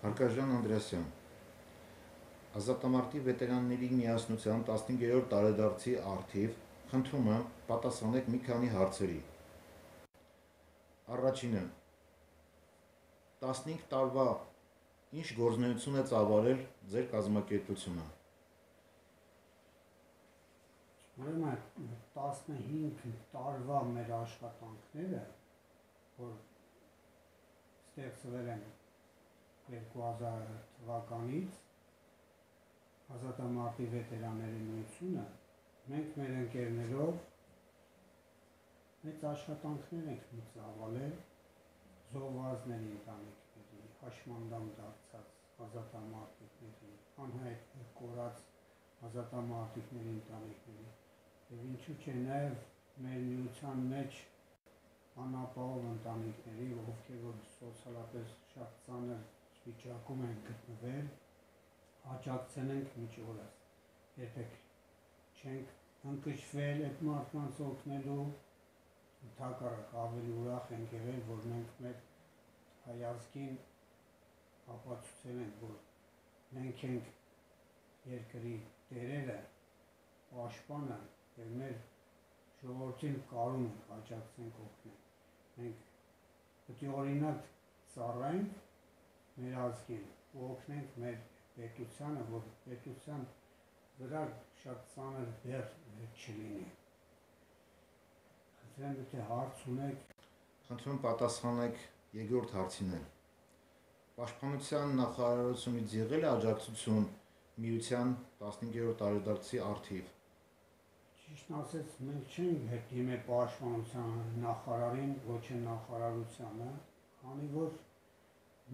Հարկաժան Անդրեասյան, Ազատամարտի վետերանների միասնության 15-րդ տարեդարձի առթիվ խնդրում եմ պատասխանեք մի քանի հարցերի։ Առաջինը, 15 տարվա ինչ գործունեություն է ծավալել ձեր կազմակերպությունը։ Ուրեմն 15 տարվա մեր աշխատանքները, որ ստեղծվել են 2000 թվականից Ազատամարտի վետերանների միությունը, մենք մեր ընկերներով մեծ աշխատանքներ ենք ծավալել զոհվածների ընտանիքների, հաշմանդամ դարձած ազատամարտիկների, անհայտ կորած ազատամարտիկների ընտանիքների, եւ ինչու՞ չէ նաեւ մեր միության մեջ անապահով ընտանիքների, ովքեր որ սոցիալապես շատ ծանր վիճակում են գտնվել, աջակցել ենք մինչ օրս, երբեք չենք ընկճվել այդ մարդկանց օգնելու, ընդհակառակ ավելի ուրախ ենք եղել, որ մենք մեր հայազգին ապացուցել ենք, որ մենք ենք երկրի տերերը, պաշտպանը եւ մեր ժողովրդին կարում ենք աջակցենք օգնենք, մենք պետք է օրինակ ծառայենք մեր ազգին ու օգնենք մեր պետությանը, որ պետության վրա շատ ծանր բեռ չլինի։ Խնդրեմ, եթե հարց ունեք։ Խնդրում պատասխանեք երկրորդ հարցին էլ։ Պաշտպանության նախարարությունից եղել է աջակցություն միության 15-րդ տարեդարձի առթիվ։ Ճիշտն ասած, մենք չենք դիմել պաշտպանության նախարարին, ոչ էլ նախարարությանը, քանի որ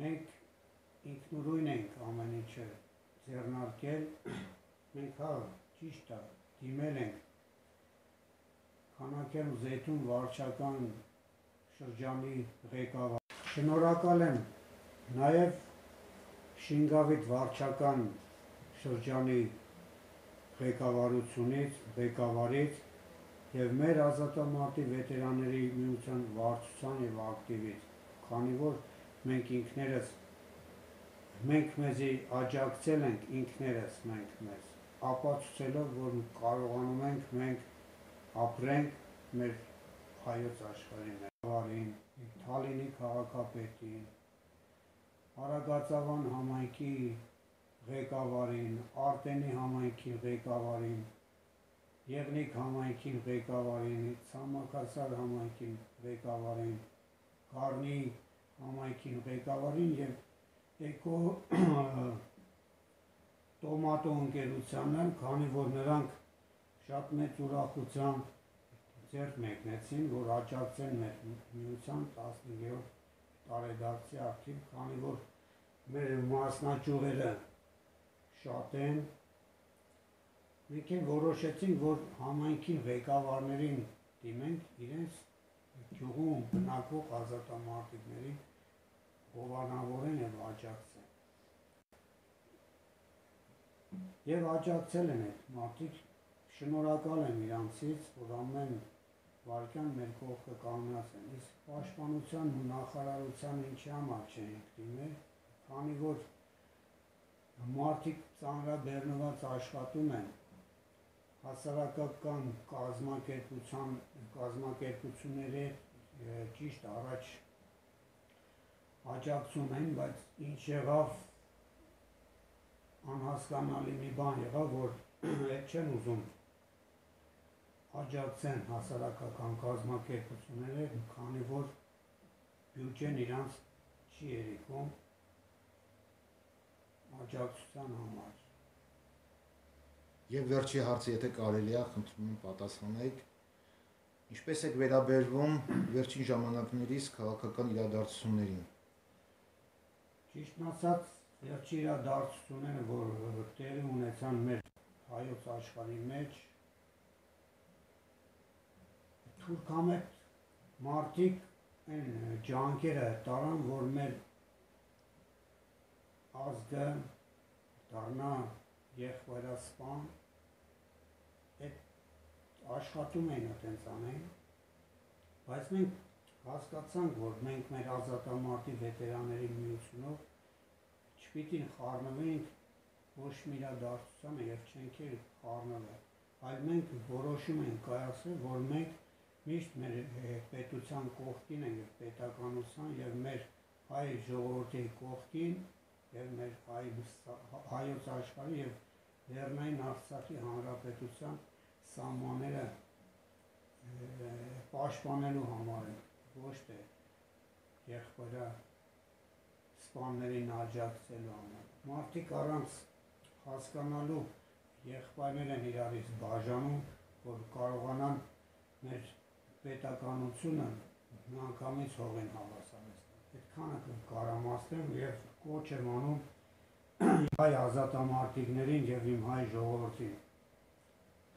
մենք ինքնուրույն ենք ամեն ինչը ձեռնարկել, մենք ճիշտ է, դիմել ենք Քանաքեռ ու Զեյթուն վարչական շրջանի ղեկավար։ Շնորհակալ եմ նաև Շինգավիթ վարչական շրջանի ղեկավարից եւ մեր ազատամարտի վետերանների միության վարչության եւ ակտիվից, քանի որ մենք մեզի աջակցել ենք ինքներս մենք մեզ, ապացուցելով, որ կարողանում ենք մենք ապրենք մեր հայոց աշխարհի մեջ, Թալինի քաղաքապետին, Արագածավան համայնքի ղեկավարին, Արտենի համայնքի ղեկավարին, Եղնիկ համայնքի ղեկավարին, Ցամաքասար համայնքի ղեկավարին, Գառնի համայնքի ղեկավարին եւ Էկո տոմատո ընկերությանը, քանի որ նրանք շատ մեծ ուրախությամբ ձեռք մեկնեցին, որ աջակցեն մեր միության 15-րդ տարեդարձի առթիվ, քանի որ մեր մասնաճյուղերը շատ են, մենք որոշեցինք, որ համայնքի ղեկավարներին դիմենք իրենց գյուղում բնակվող ազատամարտիկներին հովանավորեն եւ աջակցեն։ Եվ աջակցել են այդ մարդիկ, շնորհակալ եմ իրանցից, որ ամեն վարքյան մեր կողքը կանգնած են, իսկ պաշտպանության ու նախարարության ինչի համար չենք դիմել, քանի որ մարդիկ ծանրաբեռնված աշխատում են, հասարակական կազմակերպությունների ճիշտ առաջ աջակցում են, բայց ինչ եղավ, անհասկանալի մի բան եղավ, որ այդ չեն ուզում աջակցեն հասարակական կազմակերպությունները, քանի որ բյուջեն իրանց չի երիկում աջակցության համար։ Եվ վերջի հարցը, եթե կարելի է, խնդրում եմ պատասխանեք, ինչպես եք վերաբերվում վերջին ժամանակներիս քաղաքական իրադարձություններին։ Ճիշտն ասած, վերջի իրադարձությունները, որ տեղի ունեցան մեր հայոց աշխարհի մեջ, թուրքամետ մարդիկ այն ջանքերը տարան, որ մեր ազգը դառնա եղբայրասպան, այդ աշխատում էին այդպես անեն, բայց մենք հասկացանք, որ մենք մեր ազատամարտի վետերանների միությունով չպիտի խառնվենք ոչ մի իրադարձությանը եւ չենք խառնվել, այլ մենք որոշում ենք կայացրել, որ մենք միշտ մեր պետության կողքին ենք եւ պետականության եւ մեր հայ ժողովրդի կողքին եւ մեր հայոց աշխարհի եւ Լեռնային Արցախի հանրապետության սահմանները պաշտպանելու համար ենք, ոչ թե եղբայրը սպաներին աջակցելու համար։ Մարդիկ առանց հասկանալու եղբայրներ են իրարից բաժանում, որ կարողանան մեր պետականությունը միանգամից հողին հավասարեցնել։ Այդքանը կարամասնեմ եւ կոչ եմ անում հայ ազատամարտիկներին եւ իմ հայ ժողովրդին։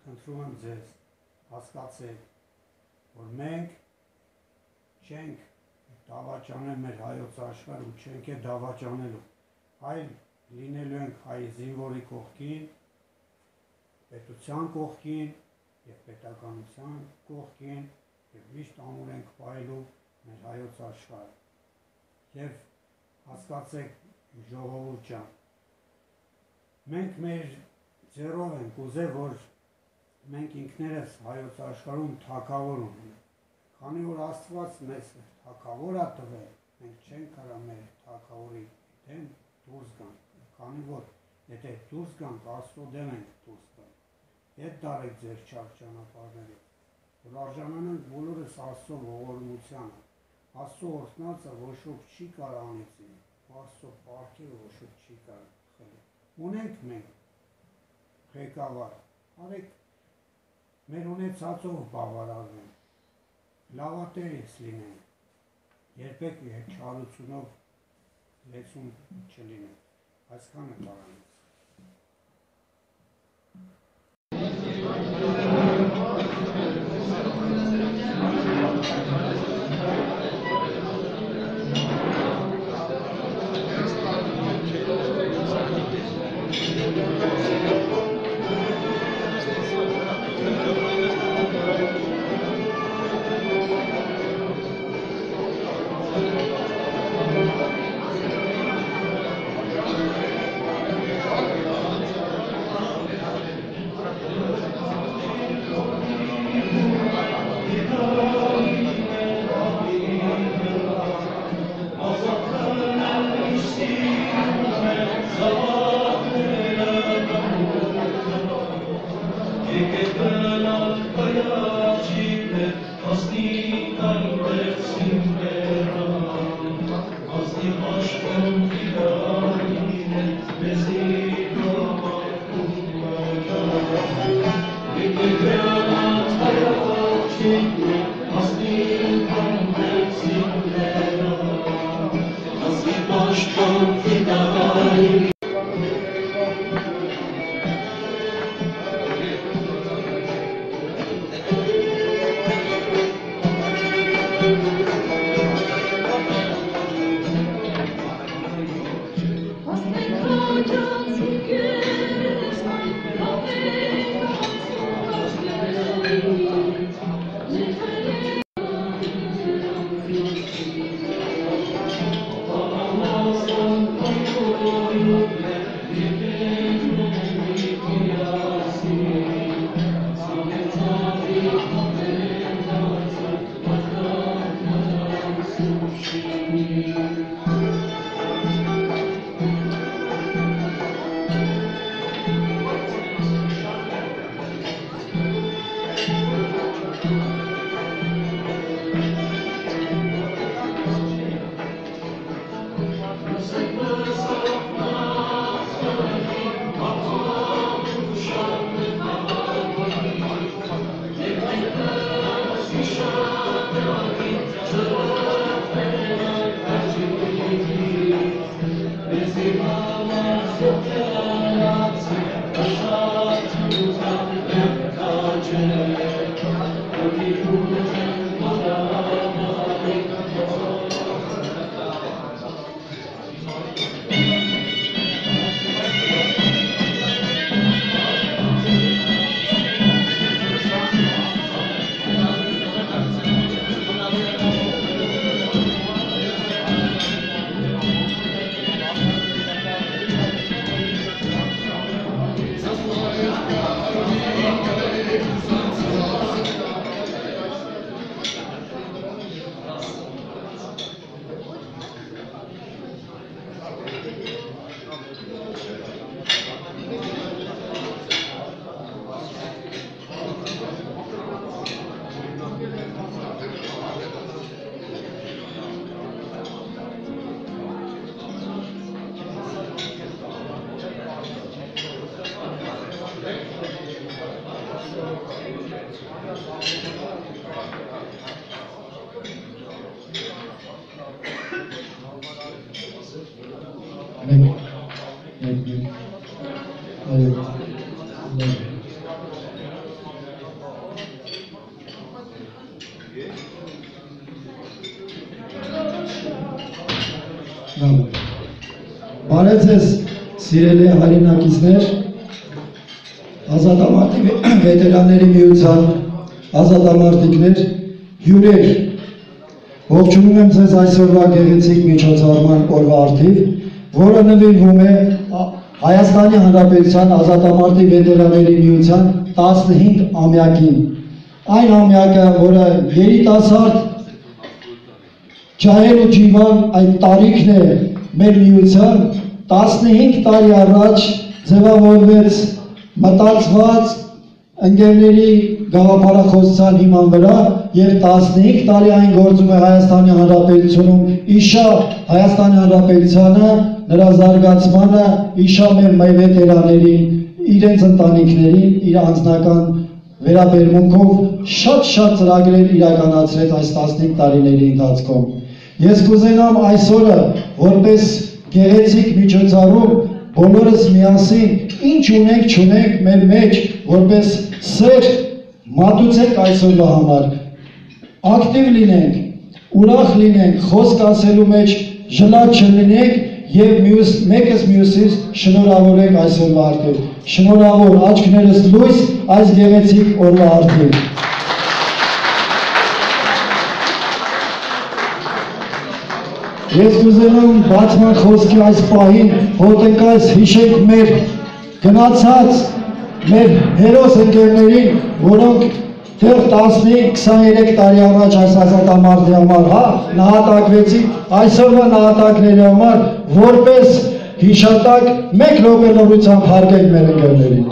Խնդրում եմ ձեզ հասկացեք, որ մենք չենք դավաճանել մեր հայոց աշխարհը ու չենք դավաճանելու, այլ լինելու ենք հայ զինվորի կողքին, պետության կողքին եւ պետականության կողքին եւ միշտ ամուր ենք պահելու մեր հայոց աշխարհը։ Եվ հասկացեք ժողովուրդ ջան, մենք մեր ձեռով ենք ուզել, որ մենք ինքներս հայոց աշխարհում թագավոր ունենք։ Քանի որ Աստված մեզ թագավոր է տվել, մենք չենք կարող մեր թագավորի դեմ դուրս գանք, քանի որ եթե դուրս գանք, Աստծո դեմ ենք դուրս գանք։ Հետ դարեք ձեր չար ճանապարհներից, որ արժանանանք բոլորս Աստծո ողորմությանը։ Աստծո օրհնածը ոչ ոք չի կարող անիծել, Աստծո պարգևը ոչ ոք չի կարող խլել։ Ունենք մենք ղեկավար, արեք մեր ունեցածով բավարարվենք, լավատերից լինենք, երբեք չարությունով լեցուն չլինենք, այսքանը կարանից։ Բարև ձեզ, սիրելի հայրենակիցներ, ազատամարտի վետերանների միության ազատամարտիկներ, հյուրեր, ողջունում եմ ձեզ այսօրվա գեղեցիկ միջոցառման օրվա առթիվ, որը նվիրվում է Հայաստանի Հանրապետության ազատամարտի վետերանների միության 15-ամյակին։ Այն ամյակը, որը երիտասարդ ջահել ու ջիվան այդ տարիքն է մեր միության, 15 տարի առաջ ձևավորվեց մտածված ընկերների գաղափարախոսության հիման վրա և 15 տարի այն գործում է Հայաստանի Հանրապետությունում, իշա Հայաստանի Հանրապետությանը, նրա զարգացմանը, իշա մեր վետերաններին, իրենց ընտանիքներին, իր անձնական վերաբերմունքով շատ ծրագրեր իրականացրեց այս 15 տարիների ընթացքում։ Ես կուզենամ այսօրը որպես գեղեցիկ միջոցառում բոլորս միասին ինչ ունենք չունենք մեր մեջ որպես սեր մատուցենք այսօրվա համար, ակտիվ լինենք, ուրախ լինենք, խոսք ասելու մեջ ժլատ չլինենք և մեկս մյուսից շնորհավորենք այսօրվա առթիվ։ Շնորհավոր, աչքներս լույս այս գեղեցիկ օրվա առթիվ։ Ես կուզենամ բացման խոսքի այս պահին հոտնկայս հիշենք մեր գնացած մեր հերոս ընկերներին, որոնք դեռ 15-23 տարի առաջ այս ազատամարտի համար նահատակվեցին, այսօրվա նահատակների համար որպես հիշատակ մեկ րոպե լռությամբ հարգենք մեր ընկերներին։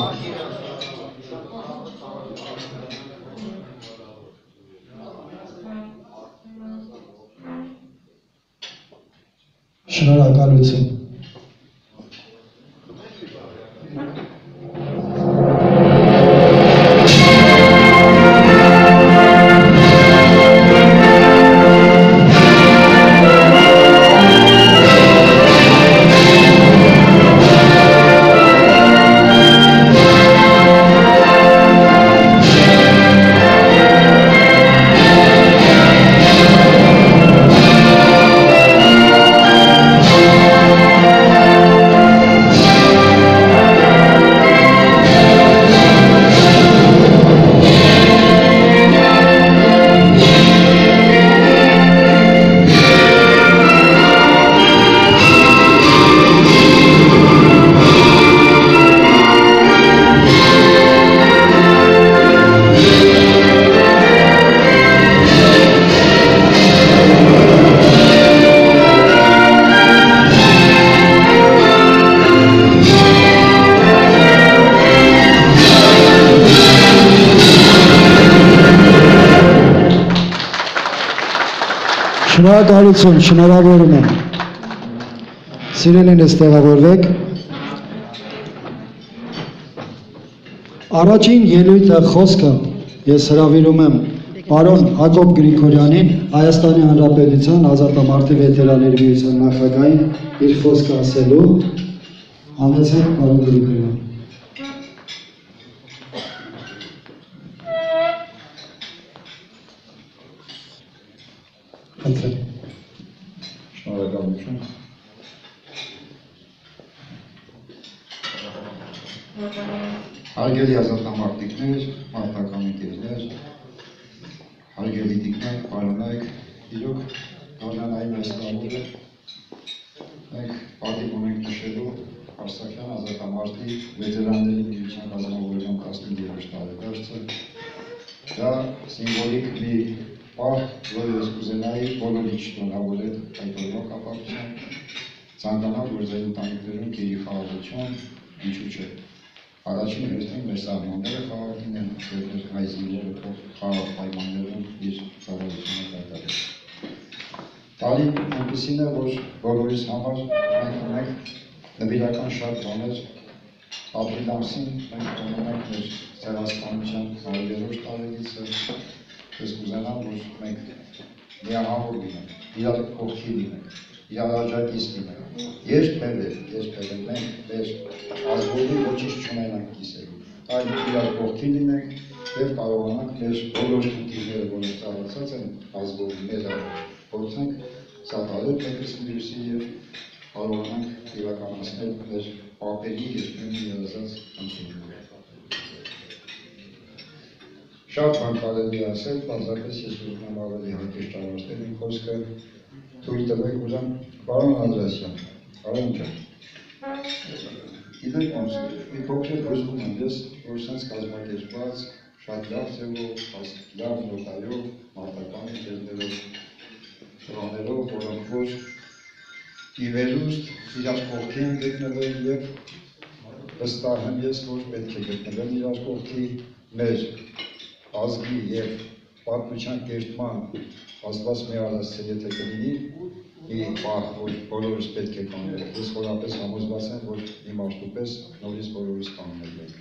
Շնորհակալություն։ Շնորհակալություն, շնորհավորում եմ։ Սիրելիներս տեղավորվեք։ Առաջին ելույթը խոսքը ես հրավիրում եմ պարոն Հակոբ Գրիգորյանին, Հայաստանի Հանրապետության ազատամարտի վետերանների միության նախագահին իր խոսքը ասելու։ Համեցեք պարոն Գրիգորյան։ Շնորհակալություն։ Հարգելի ազատամարտիկներ, մարտական ընկերներ, հարգելի տիկնակ, պարոնայք, իրոք գարնանային այս տարվուրը մենք պատիվ ունենք նշելու Արցախյան ազատամարտի վետերանների միության կազմավորման 15-րդ տարեդարձը։ Դա սիմվոլիկ մի պահ, որը ես կուզենայի բոլորի շնորհավորել այդ օրվա կապակցությամբ, ցանկանալ, որ ձեր ընտանիքներում գերի խաղաղություն, ինչու՞ չէ։ Առաջին հերթին մեր սահմանները խաղաղին են, որպես հայ զինվորը թող խաղաղ պայմաններում իր ծառայությունը կատարի։ Տարին այնպիսին է, որ բոլորիս համար մենք ունենք նվիրական շատ բաներ։ Ապրիլ ամսին մենք ունենք մեր ցեղասպանության 100-րդ տարելիցը։ Ես կուզենամ, որ մենք միահավոր լինենք, իրար կողքի լինենք, իրարաջակից լինել։ Երբևէ մենք մեր ազգովի ոչինչ չունենանք կիսելու, այլ իրար կողքի լինենք և կարողանանք մեր բոլոր խնդիրները, որոնք ծառացած են ազգովի մեր առաջ, փորձենք սատարել մեկս մյուսի և կարողանանք իրականացնել մեր պապերի երկրի երազած խնդիրները։ Շատ բան կարելի ասել, պարզապես ես ուզում եմ ավելի հակիրճ ավարտել իմ խոսքը, թույլ տվեք ուրեմն պարոն Անդրեասյան, պարոն ջան, գիտեք ոնց, մի փոքր հուզվում եմ ես, որ սենց կազմակերպված, շատ լավ ձևով, լավ նոտայով, մարտական ընկերներով, տղաներով, որոնք որ ի վերուստ իրար կողքի են գտնվել և վստահ եմ ես, որ պետք է գտնվել իրար կողքի մեր ազգի և պատմության կերտման Աստված մի արասցել եթե կլինի մի պահ, որ բոլորս պետք է կանենք, ես խորապես համոզված եմ, որ իմ աշտուպես նորից բոլորս կաննել ենք։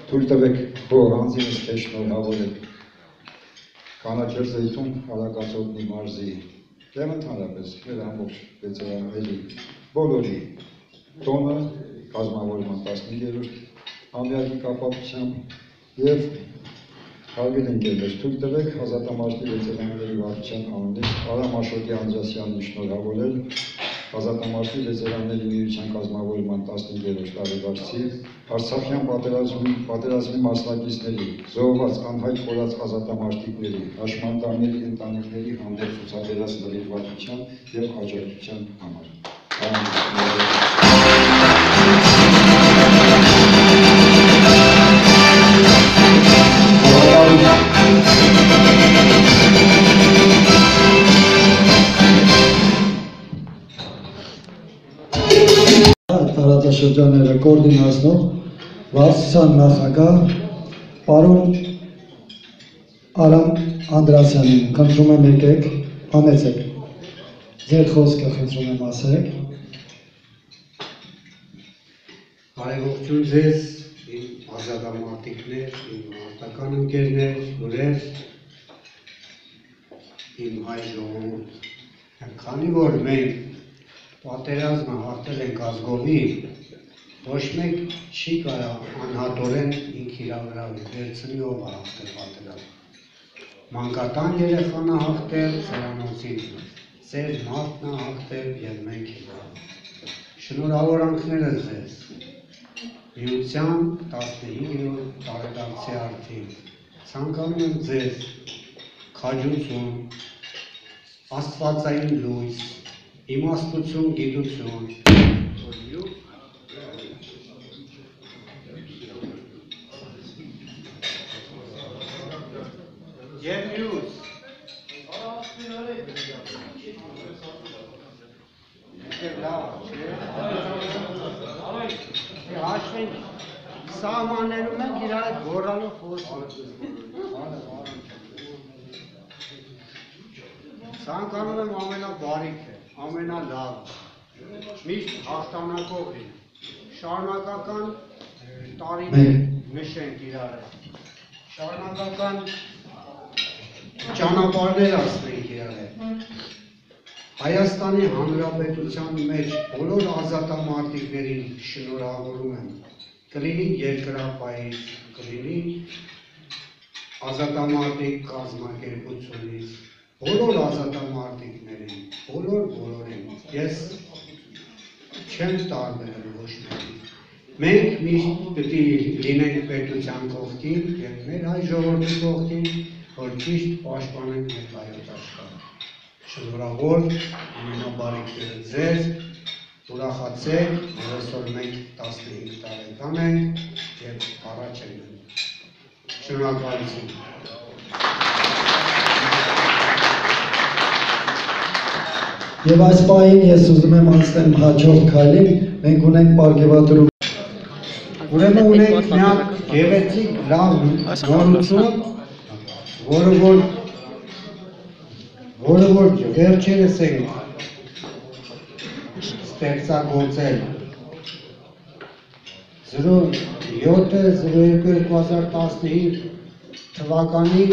Թույլ տվեք որ անձինս քեզ շնորհավորել Կանաչերձեյթուն Արագածոտնի մարզի և ընդհանրապես մեր ամբողջ վեցերանների բոլորի տոնը կազմավորման 15-րդ ամյակի կապակցությամբ և հարգելի ընկերներ, թույլ տվեք ազատամարտի վեցերանների վարչության անունից Արամ Աշոտի Անդրեասյանին շնորհավորել ազատամարտի վեցերանների միության կազմավորման 15-րդ տարեդարձի Արցախյան պատերազմի մասնակիցների, զոհված անհայտ կորած ազատամարտիկների, հաշմանդամների ընտանիքների հանդեպ ցուցաբերած նվիրվածության և աջակցության համար։ Տարածաշրջանները կոորդինացնող վարչության նախագահ պարոն Արամ Անդրեասյանին խնդրում եմ եկեք, համեցեք, ձեր խոսքը խնդրում եմ ասեք։ Բարեողջույն ձեզ, իմ ազատամարտիկներ, իմ մարտական ընկերներ, լուրեր, իմ հայ ժողովուրդ։ Քանի որ մենք պատերազմը հաղթել ենք ազգովի, ոչ մեկ չի կարող անհատորեն ինք իր վրա վերցնի ով է հաղթել պատերազմը։ Մանկատան երեխան է հաղթել, ծերանոցին, ծեր մարդն է հաղթել և մենք ենք։ Շնորհավորանքները ձեզ, միության 15-րդ տարեդարձի արդիվ, ցանկանում եմ ձեզ քաջություն, աստվածային լույս, իմաստություն, գիտություն, և մյուս հաշվենք սահմաններում ենք իրար հետ գոռալով խոսում։ Ցանկանում եմ ամենաբարիքը, ամենալավը, միշտ հաղթանակով լինի, շարունակական տարիներ նշենք իրար հետ, շարունակական ճանապարհներ անցնենք իրար հետ։ Հայաստանի Հանրապետության մեջ բոլոր ազատամարտիկներին շնորհավորում եմ, կլինի երկրապահից, կլինի ազատամարտիկ կազմակերպությունից, բոլոր ազատամարտիկներին, բոլորին, ես չեմ տարբերել ոչ մեկին։ Մենք միշտ պետք է լինենք պետության կողքին և մեր հայ ժողովրդի կողքին, որ ճիշտ պաշտպանենք մեր հայոց աշխարհը։ Շնորհավոր, ամենաբարիքները ձեզ, ուրախացեք, որ այսօր մենք 15 տարեկան ենք և առաջ ենք գնում։ Շնորհակալություն։ Եվ այս պահին ես ուզում եմ անցնեմ հաջորդ քայլին, մենք ունենք պարգևատրում։ Ուրեմն ունենք մի հատ գեղեցիկ լավ նորություն, որը որ վերջերս ենք ստեղծագործել 07/02/2015 թվականի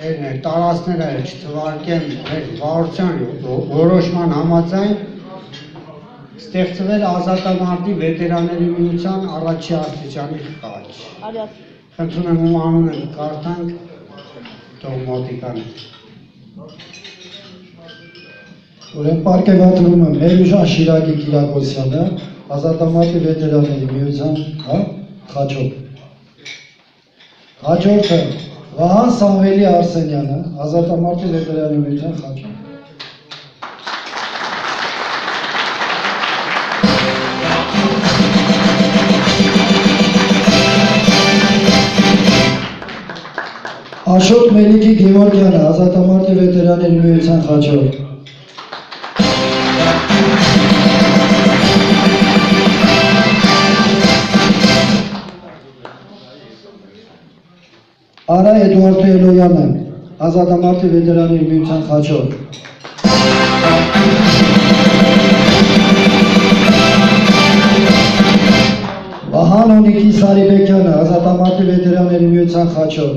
տարածքները չթվարկեն մեր վարության որոշման համաձայն ստեղծվել ազատամարտի վետերանների միության առաջի աստիճանի խաչ։ Խնդրում եմ ում անունը կարդանք դոմատիկան։ Ուրեմն պարգևատրում եմ Մերուժան Շիրակի Կիրակոսյանը, ազատամարտի վետերանների միության խաչով։ Հաջորդը Վահան Սամվելի Արսենյանը, ազատամարտի վետերանների միության խաչով։ Աշոտ Մելիքի Գևորգյանը, ազատամարտի վետերանների միության խաչով։ Արա Էդուարդ Էլոյանը, ազատամարտի վետերանների միության խաչով։ Վահան Օնիկի Սարիբեկյանը, ազատամարտի վետերանների միության խաչով։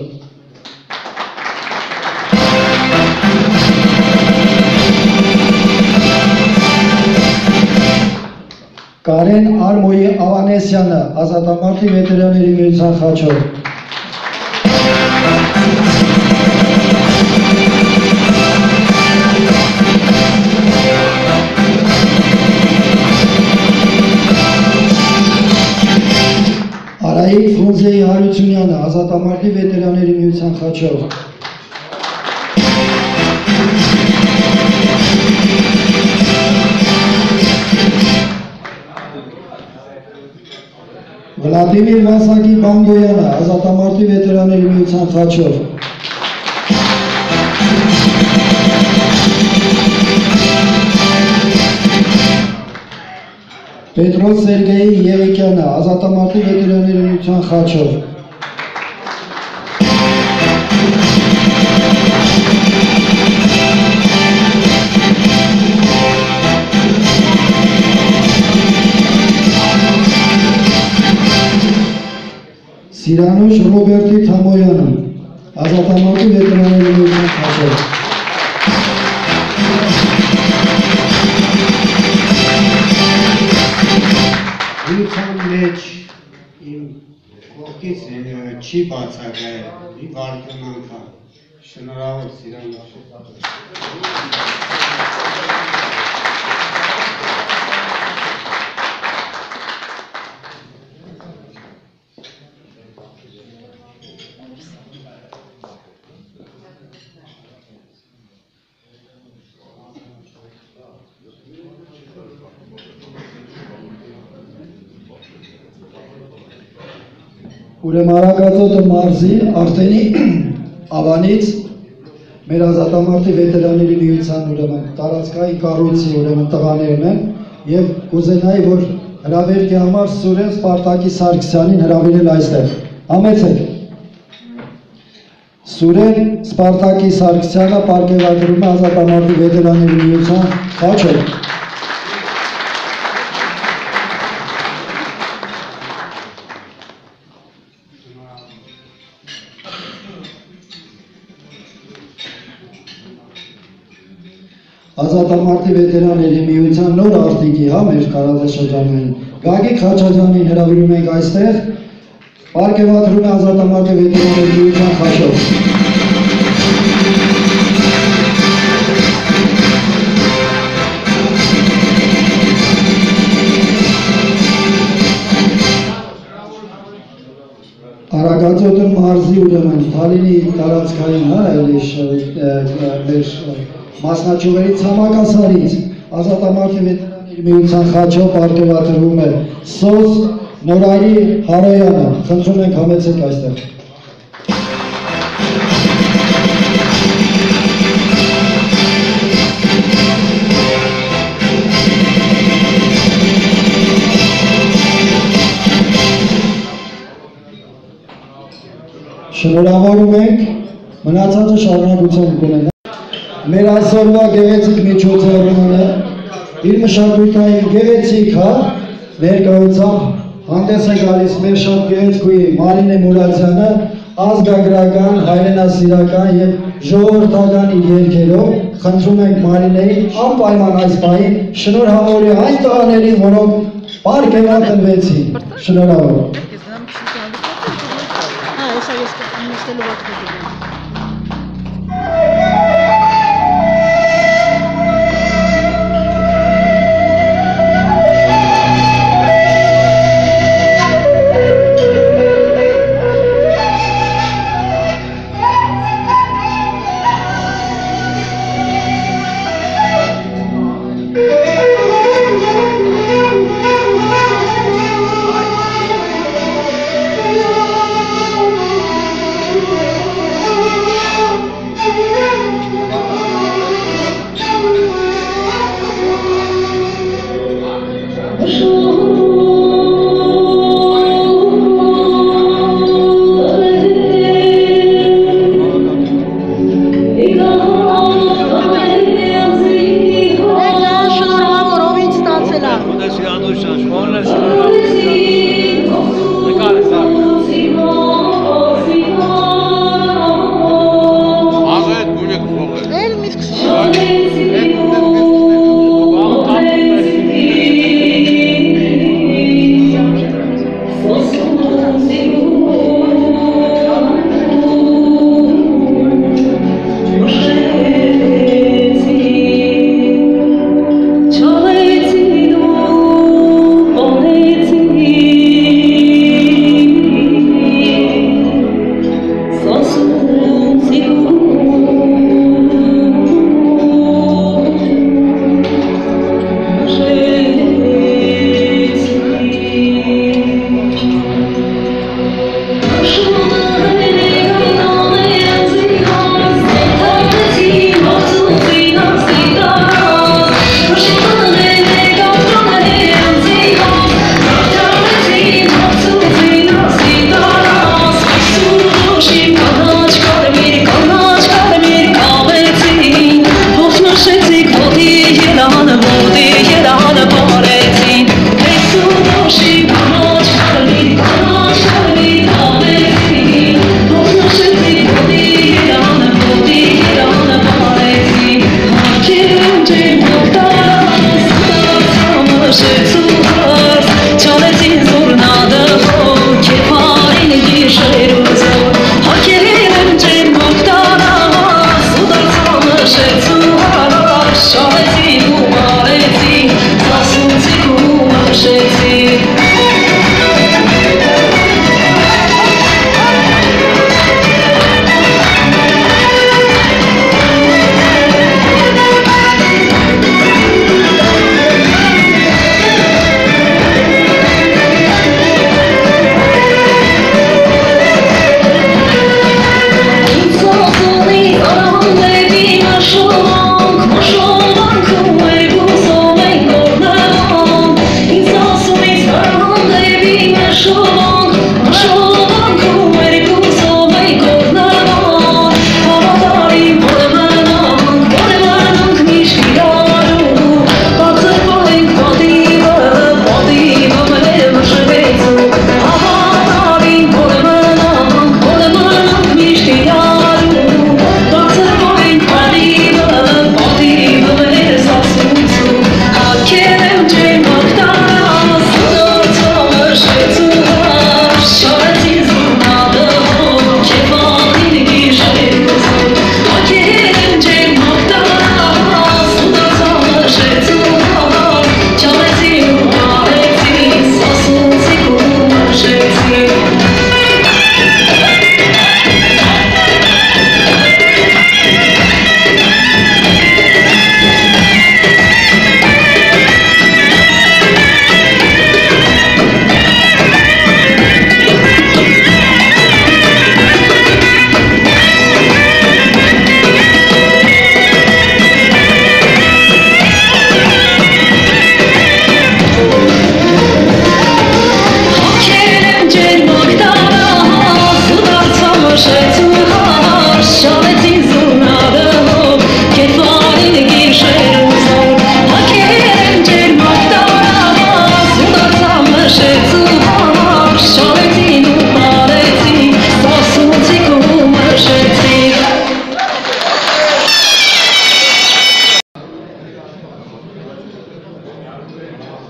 Կարեն Արմոյի Ավանեսյանը, ազատամարտի վետերանների միության խաչով։ Արայիկ Ֆրունզեի Հարությունյանը, ազատամարտի վետերանների միության խաչով։ Վլադիմիր Վասակի Բանգոյանը, ազատամարտի վետերանների միության խաչով։ Պետրոս Սերգեյ Եղիկյանը, ազատամարտի վետերանների միության խաչով։ Սիրանուշ Ռոբերտի Թամոյանը, ազատամարտի վետերանների միության խաչով։ Միության մեջ իմ կողքից չի բացակայել մի վարկյուն անգամ։ Շնորհավոր Սիրանուշ։ Ուրեմն Արագածոտը մարզի Արտենի ավանից մեր ազատամարտի վետերանների միության ուրեմն տարածքային կառույցի ուրեմն տղաներն են եւ կուզենայի որ հրավերքի համար Սուրեն Սպարտակի Սարգսյանին հրավիրել այստեղ։ Համեցեք։ Սուրեն Սպարտակի Սարգսյանը պարգևատրում է ազատամարտի վետերանների միության խաչով։ Ազատամարտի վետերանների միության նոր արտիկի, մեր տարածաշրջանային Գագիկ Խաչաձյանին հրավիրում ենք այստեղ, պարգևատրում է ազատամարտի վետերանների միության խաչով։ Արագածոտը մարզի ուրեմն Թալինի տարածքային մեր մասնաճյուղերի ցամաքասարից ազատամարտի վետերանների միության խաչով պարգևատրվում է Սոս Նորայրի Հարոյանը, խնդրում ենք համեցեք այստեղ։ Շնորհավորում ենք, մնացածը շարունակություն կունենա։ Մեր այսօրվա գեղեցիկ միջոցառումը իր մշակութային գեղեցիկ ներկայությամբ հանդես է գալիս մեր շատ գեղեցկուի Մարինե Մուրադյանը ազգագրական, հայրենասիրական եւ ժողովրդական իր երգերով խնդրում ենք Մարինեին անպայման այս պահին շնորհավորի այն տղաներին, որոնք պարգևատրվեցին։ Շնորհավոր։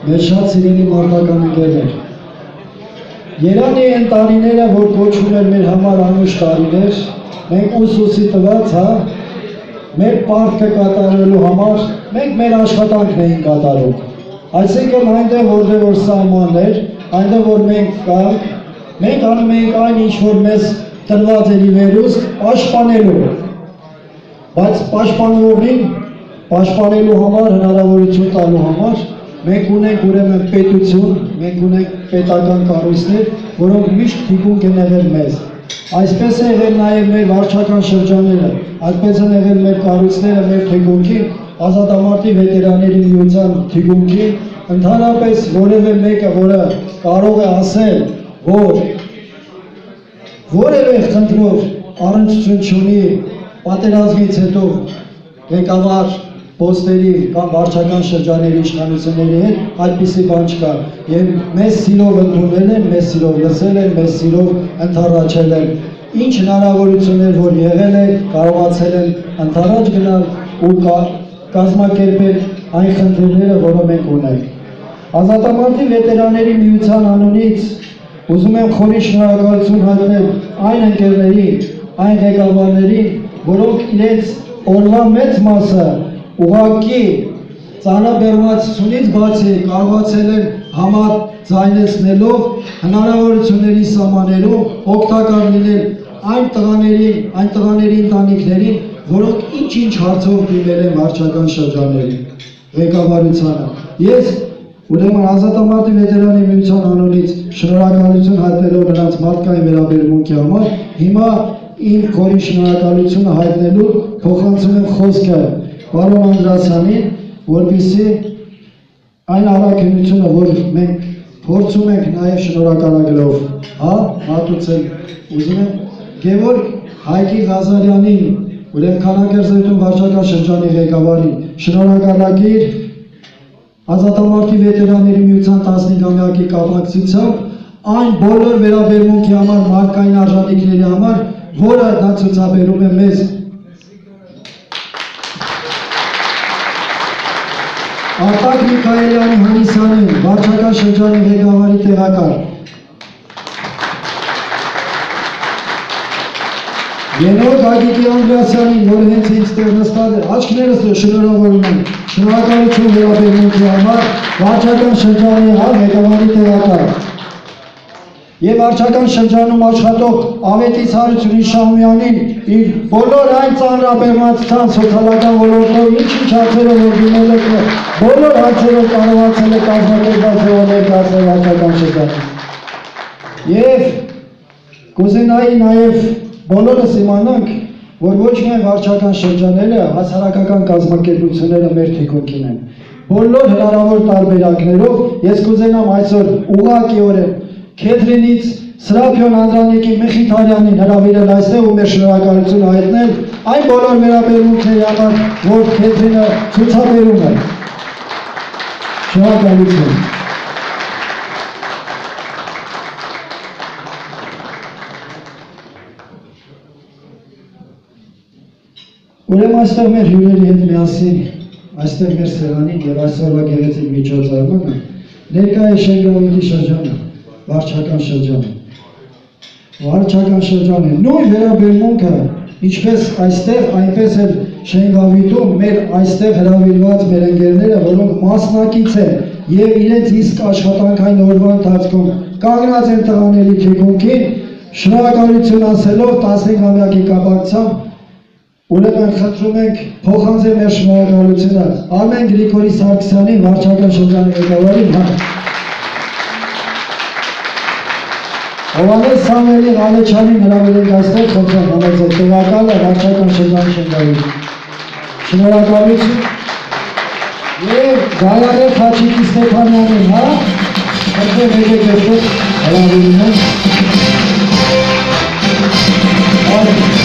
մեր շատ սիրելի մարտական ընկերներ։ Երանի են տարիները, որ կոչվում էր մեր համար անուշ տարիներ, մենք ուսուսի տված, մեր պարտքը կատարելու համար, մենք մեր աշխատանքն էին կատարում։ Այսինքն այնտեղ որ սահմաններ, այնտեղ որ մենք կանք, մենք անում էինք այն ինչ որ մեզ տրված էր ի վերուստ պաշտպանելու, բայց պաշտպանողին պաշտպանելու համար, հնարավորություն տալու համար մենք ունենք ուրեմն պետություն, մենք ունենք պետական կառույցներ, որոնք միշտ թիկունք են եղել մեզ։ Այսպես է եղել նաև մեր վարչական շրջանները, այսպես են եղել մեր կառույցները մեր թիկունքի, ազատամարտի վետերանների միության թիկունքի, ընդհանրապես որևէ մեկը, որը կարող է ասել, որ որևէ խնդրով առնչություն չունի պատերազմից հետո ղեկավար պոստերի կամ վարչական շրջանների իշխանությունների հետ, այդպիսի բան չկա։ Եվ մեզ սիրով ընդունել են, մեզ սիրով լսել են, մեզ սիրով ընդառաջել են։ Ինչ հնարավորություններ որ եղել է, կարողացել են ընդառաջ գնալ ու կազմակերպել այն խնդիրները, որը մենք ունենք։ Ազատամարտի վետերանների միության անունից ուզում եմ խորին շնորհակալություն հայտնել այն ընկերներին, այն ղեկավարներին, որոնք իրենց օրվա մեծ մասը ուղղակի ծանրաբեռնվածությունից բացի կարողացել են համաձայնեցնելով հնարավորությունների սահմաններում օգտակար լինել այն տղաների ընտանիքներին, որոնք ինչ-ինչ հարցով դիմել են վարչական շրջաններին, ղեկավարությանը։ Ես ուրեմն ազատամարտի վետերանի միության անունից շնորհակալություն հայտնելով նրանց մարդկային վերաբերմունքի համար, հիմա իմ խորին շնորհակալությունը հայտնելու փոխանցում եմ խոսքը պարոն Անդրեասյանին, որպեսզի այն առաքինությունը, որ մենք փորձում ենք նաև շնորհակալագրով, մատուցել, ուզում եմ Գևորգ Հայկի Ղազարյանին, ուրեմն Քանաքերձեթուն վարչական շրջանի ղեկավարին, շնորհակալագիր Ազատամարտի վետերանների միության 15-ամյակի կապակցությամբ այն բոլոր վերաբերմունքի համար, մարդկային արժանինքների համար, որը նա ցուցաբերում է մեզ Արտակ Միքայելյանի Հունիսյանին, վարչական շրջանի ղեկավարի տեղակալ, Գևորգ Հայկի Անդրեասյանին, որը հենց ինձ տեղ նստած է, աչքներս շնորհավորում եմ, շնորհակալություն վերաբերմունքի համար, վարչական շրջանի ղեկավարի տեղակալ եւ վարչական շրջանում աշխատող Ավետիս Հարությունի Շահումյանին իր բոլոր այն ծանրաբեռնվածության սոցիալական ոլորտով ինչ-ինչ հարցերով որ դիմել եք, բոլոր հարցերով կարողացել եք կազմակերպված եւ ներկայացնել վարչական շրջանում։ Եվ կուզենայի նաեւ բոլորս իմանանք, որ ոչ միայն վարչական շրջանները, հասարակական կազմակերպությունները մեր թիկունքին են։ Բոլոր հնարավոր տարբերակներով ես կուզենամ այսօր ուղղակիորեն Քեթրինից Սրափիոն Անդրանիկի Մխիթարյանին հրավիրել այստեղ ու մեր շնորհակալություն հայտնել այն բոլոր վերաբերմունքների համար, որ Քեթրինը ցուցաբերում է։ Շնորհակալություն։ Ուրեմն այստեղ մեր հյուրերի հետ միասին, այստեղ մեր սեղանին եւ այսօրվա գեղեցիկ միջոցառմանը ներկա է Շենգավիթի շրջանը, վարչական շրջանը։ Վարչական շրջանը նույն վերաբերմունքը, ինչպես այստեղ, այնպես էլ Շենգավիթում մեր այստեղ հրավիրված մեր ընկերները, որոնք մասնակից են եւ իրենց իսկ աշխատանքային օրվա ընթացքում կանգնած են տղաների թիկունքին, շնորհակալություն ասելով 15-ամյակի կապակցությամբ ուրեմն խնդրում ենք փոխանցել մեր շնորհակալությունը Արմեն Գրիգորի Սարգսյանին, վարչական շրջանի ղեկավարին, Հովհաննես Սամվելի Ղալեչյանին հրավիրենք այստեղ, խնդրեմ համեցեք, տեղակալը վարչական շրջանի Շենգավիթ։ Շնորհակալություն եւ Գայանե Խաչիկի Ստեփանյանին, խնդրեմ եկեք այստեղ հրավիրում ենք։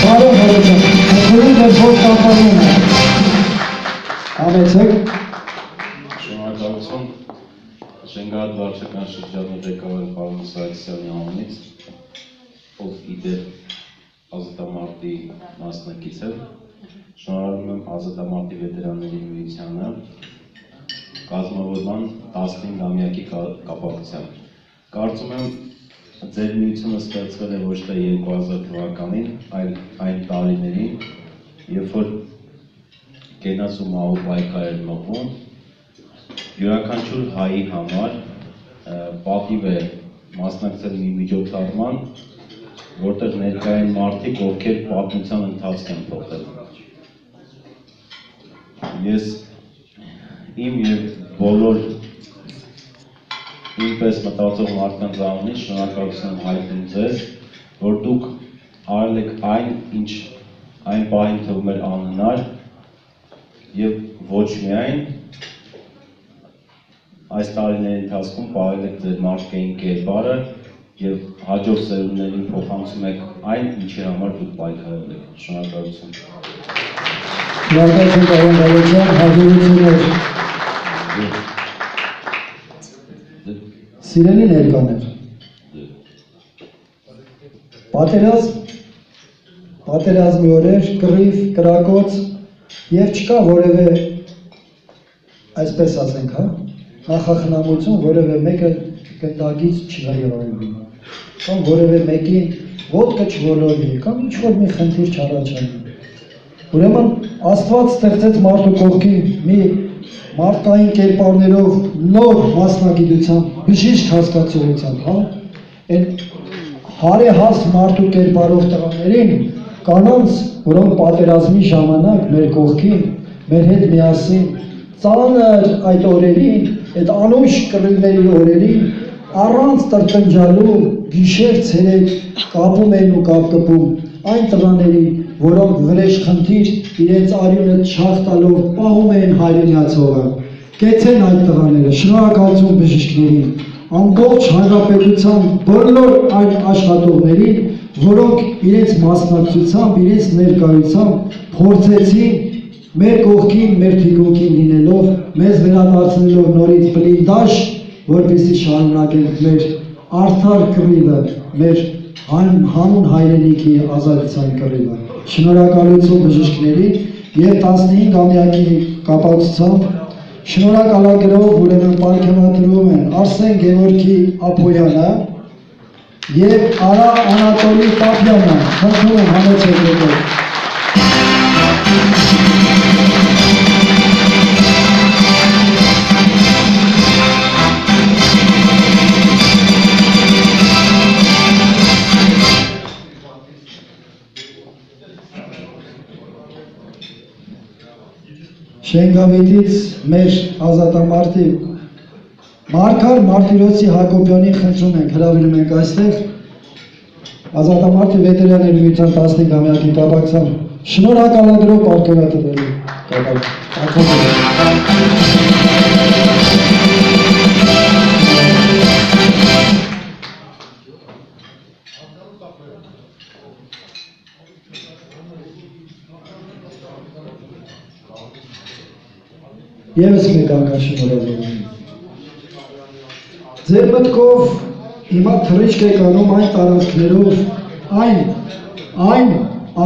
Բարով հորոչան, խնդրում դեր փոս կամպանիան է։ Համեցեք։ Շնորհակալություն Շենգավիթ վարչական շրջանի ղեկավար պարոն Սարգսյանի անունից, ով իդեպ ազատամարտի մասնակից է, շնորհավորում եմ ազատամարտի վետերանների միությանը, կազմավորման 15-ամյակի կապակցությամբ։ Կարծում եմ, ձեր միությունը ստեղծվել է ոչ թե 2000 թվականին, այլ այն տարիներին, երբ որ կենաց ու մահու պայքար էր մղվում, յուրաքանչյուր հայի համար պատիվ է մասնակցել մի միջոցառման, որտեղ ներկա են մարդիկ, ովքեր պատմության ընթացք են փոխել։ Ես իմ և բոլոր ինպես մտածող մարդկանց անունից շնորհակալություն հայտնում ձեզ, որ դուք արել եք այն, ինչ այն պահին թվում էր անհնար, և ոչ միայն այս տարիների ընթացքում պահել եք ձեր մարդկային կերպարը և հաջող սերունդներին փոխանցում եք այն, ինչի համար դուք պայքարել եք։ Շնորհակալություն։ Շնորհակալություն պարոն Գալստյան, հաջողություններ։ Սիրելի ներկաներ, պատերազմի օրեր, կռիվ, կրակոց և չկա որևէ, այսպես ասենք, նախախնամություն, որևէ մեկը գնդագից չհայրվի, կամ որևէ մեկին ոտքը չոլորվի, կամ ինչ-որ մի խնդիր չառաջանա։ Ուրեմն Աստված ստեղծեց մարդու կողքին մի մարդկային կերպարներով նոր մասնագիտությամբ, բժիշկ հասկացողությամբ, այն հարեհաս մարդու կերպարով տղաներին, կանանց, որոնք պատերազմի ժամանակ մեր կողքին, մեր հետ միասին, ծանր այդ օրերին, այդ անուշ կռիվների օրերին, առանց տրտնջալու, գիշեր ցերեկ կապում են ու կապկպում այն տղաների, որոնք վրեժ խնդիր իրենց արյունը չախ տալով պահում են հայրենիացողը։ Կեցեն այդ տղաները, շնորհակալություն բժիշկներին, ամբողջ հանրապետության բոլոր այն աշխատողներին, որոնք իրենց մասնակցությամբ, իրենց ներկայությամբ փորձեցին մեր կողքին, մեր թիկունքին լինելով, մեզ վերադարձնելով նորից բլինդաժ, որպեսզի շարունակենք մեր արդար կռիվը, մեր հանուն հայրենիքի ազատության կռիվը։ Շնորհակալություն բժիշկներին և 15-ամյակի կապակցությամբ շնորհակալագրով ուրեմն պարգևատրում են Արսեն Գևորգի Ափոյանը և Արա Անատոլի Պապյանը, խնդրում եմ համեցեք եկեք։ Շենգավիթից մեր ազատամարտի Մարգար Մարտիրոսի Հակոբյանին խնդրում ենք, հրավիրում ենք այստեղ ազատամարտի վետերանների միության 15-ամյակի կապակցությամբ շնորհակալագրով պարգևատրվելու Եվս մեկ անգամ շնորհակալություն։ Ձեր մտքով հիմա թռիչք եք անում այն տարածքներով, այն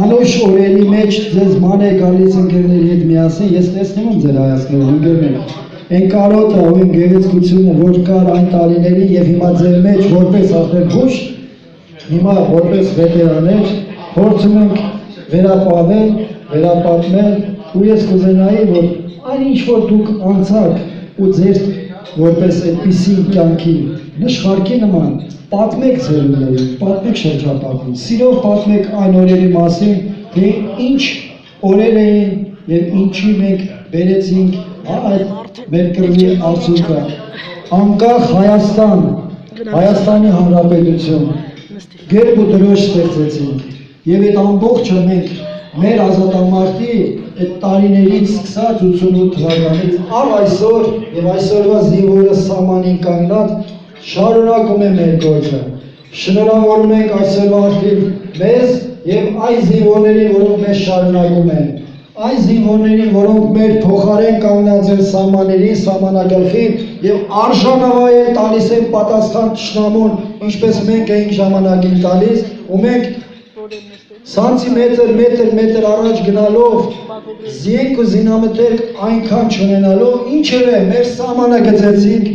անուշ օրերի մեջ ձեզ ման է գալիս ընկերների հետ միասին, ես տեսնում եմ ձեր հայացքներով ընկերներ, այն կարոտը ու այն գեղեցկությունը, որ կար այն տարիներին և հիմա ձեր մեջ որպես արդեն հուշ, հիմա որպես վետերաններ փորձում ենք վերապահել, վերապատմել ու ես կուզենայի, որ այն ինչ որ դուք անցաք ու ձեր որպես այդպիսի կյանքի նշխարքի նման պատմեք ձերուներին, պատմեք շրջապատին, սիրով պատմեք այն օրերի մասին, թե ինչ օրեր էին և ինչի մենք բերեցինք այդ մեր կռվի արդյունքը, անկախ Հայաստան, Հայաստանի Հանրապետություն, գերբ ու դրոշ ստեղծեցինք և այդ ամբողջը մենք մեր ազատամարտի այդ տարիներից սկսած 88 թվականից առ այսօր և այսօրվա զինվորը սահմանին կանգնած շարունակում է մեր գործը։ Շնորհավորում ենք այսօրվա արդեն մեզ և այն զինվորներին, որոնք մեզ շարունակում են, այն զինվորներին, որոնք մեր փոխարեն կանգնած են սահմաններին, սահմանակարգին և արժանավայել տալիս են պատասխան թշնամուն, ինչպես մենք էինք ժամանակին տալիս, ու մենք սանտիմետր առաջ գնալով, զենք ու զինամթերք այնքան չունենալով, ինչևէ մեր սահմանը գծեցինք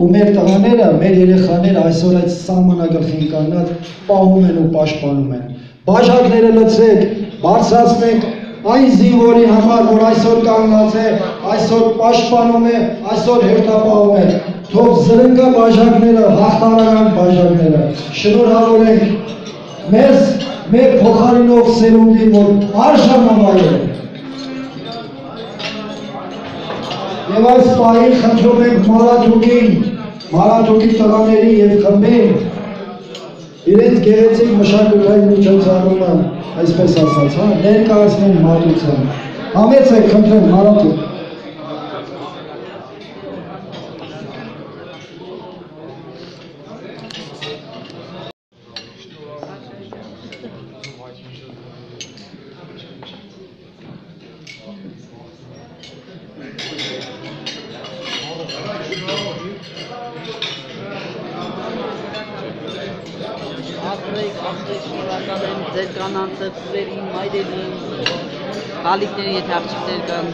ու մեր տղաները, մեր երեխաները այսօր այդ սահմանակարգին կանգնած պահում են ու պաշտպանում են։ Բաժակները լցրեք, բարձրացնենք այն զինվորի համար, որ այսօր կանգնած է, այսօր պաշտպանում է, այսօր հերթապահում է, թող զրնգա բաժակները, հաղթարական բաժակները, շնորհավորենք մեզ, մեր փոխարինող սերունդին, որ արժանավայել է։ Եվ այս պահին խնդրում ենք Մարաթուկի տղաների և խմբին իրենց գեղեցիկ մշակութային միջոցառումը, այսպես ասած, ներկայացնեն մատուցան։ Համեցեք, խնդրեմ, Մարաթուկ։ Ձեր կանանցը, ծերին, մայրերին, բալիկների, եթե աղջիկներ կան։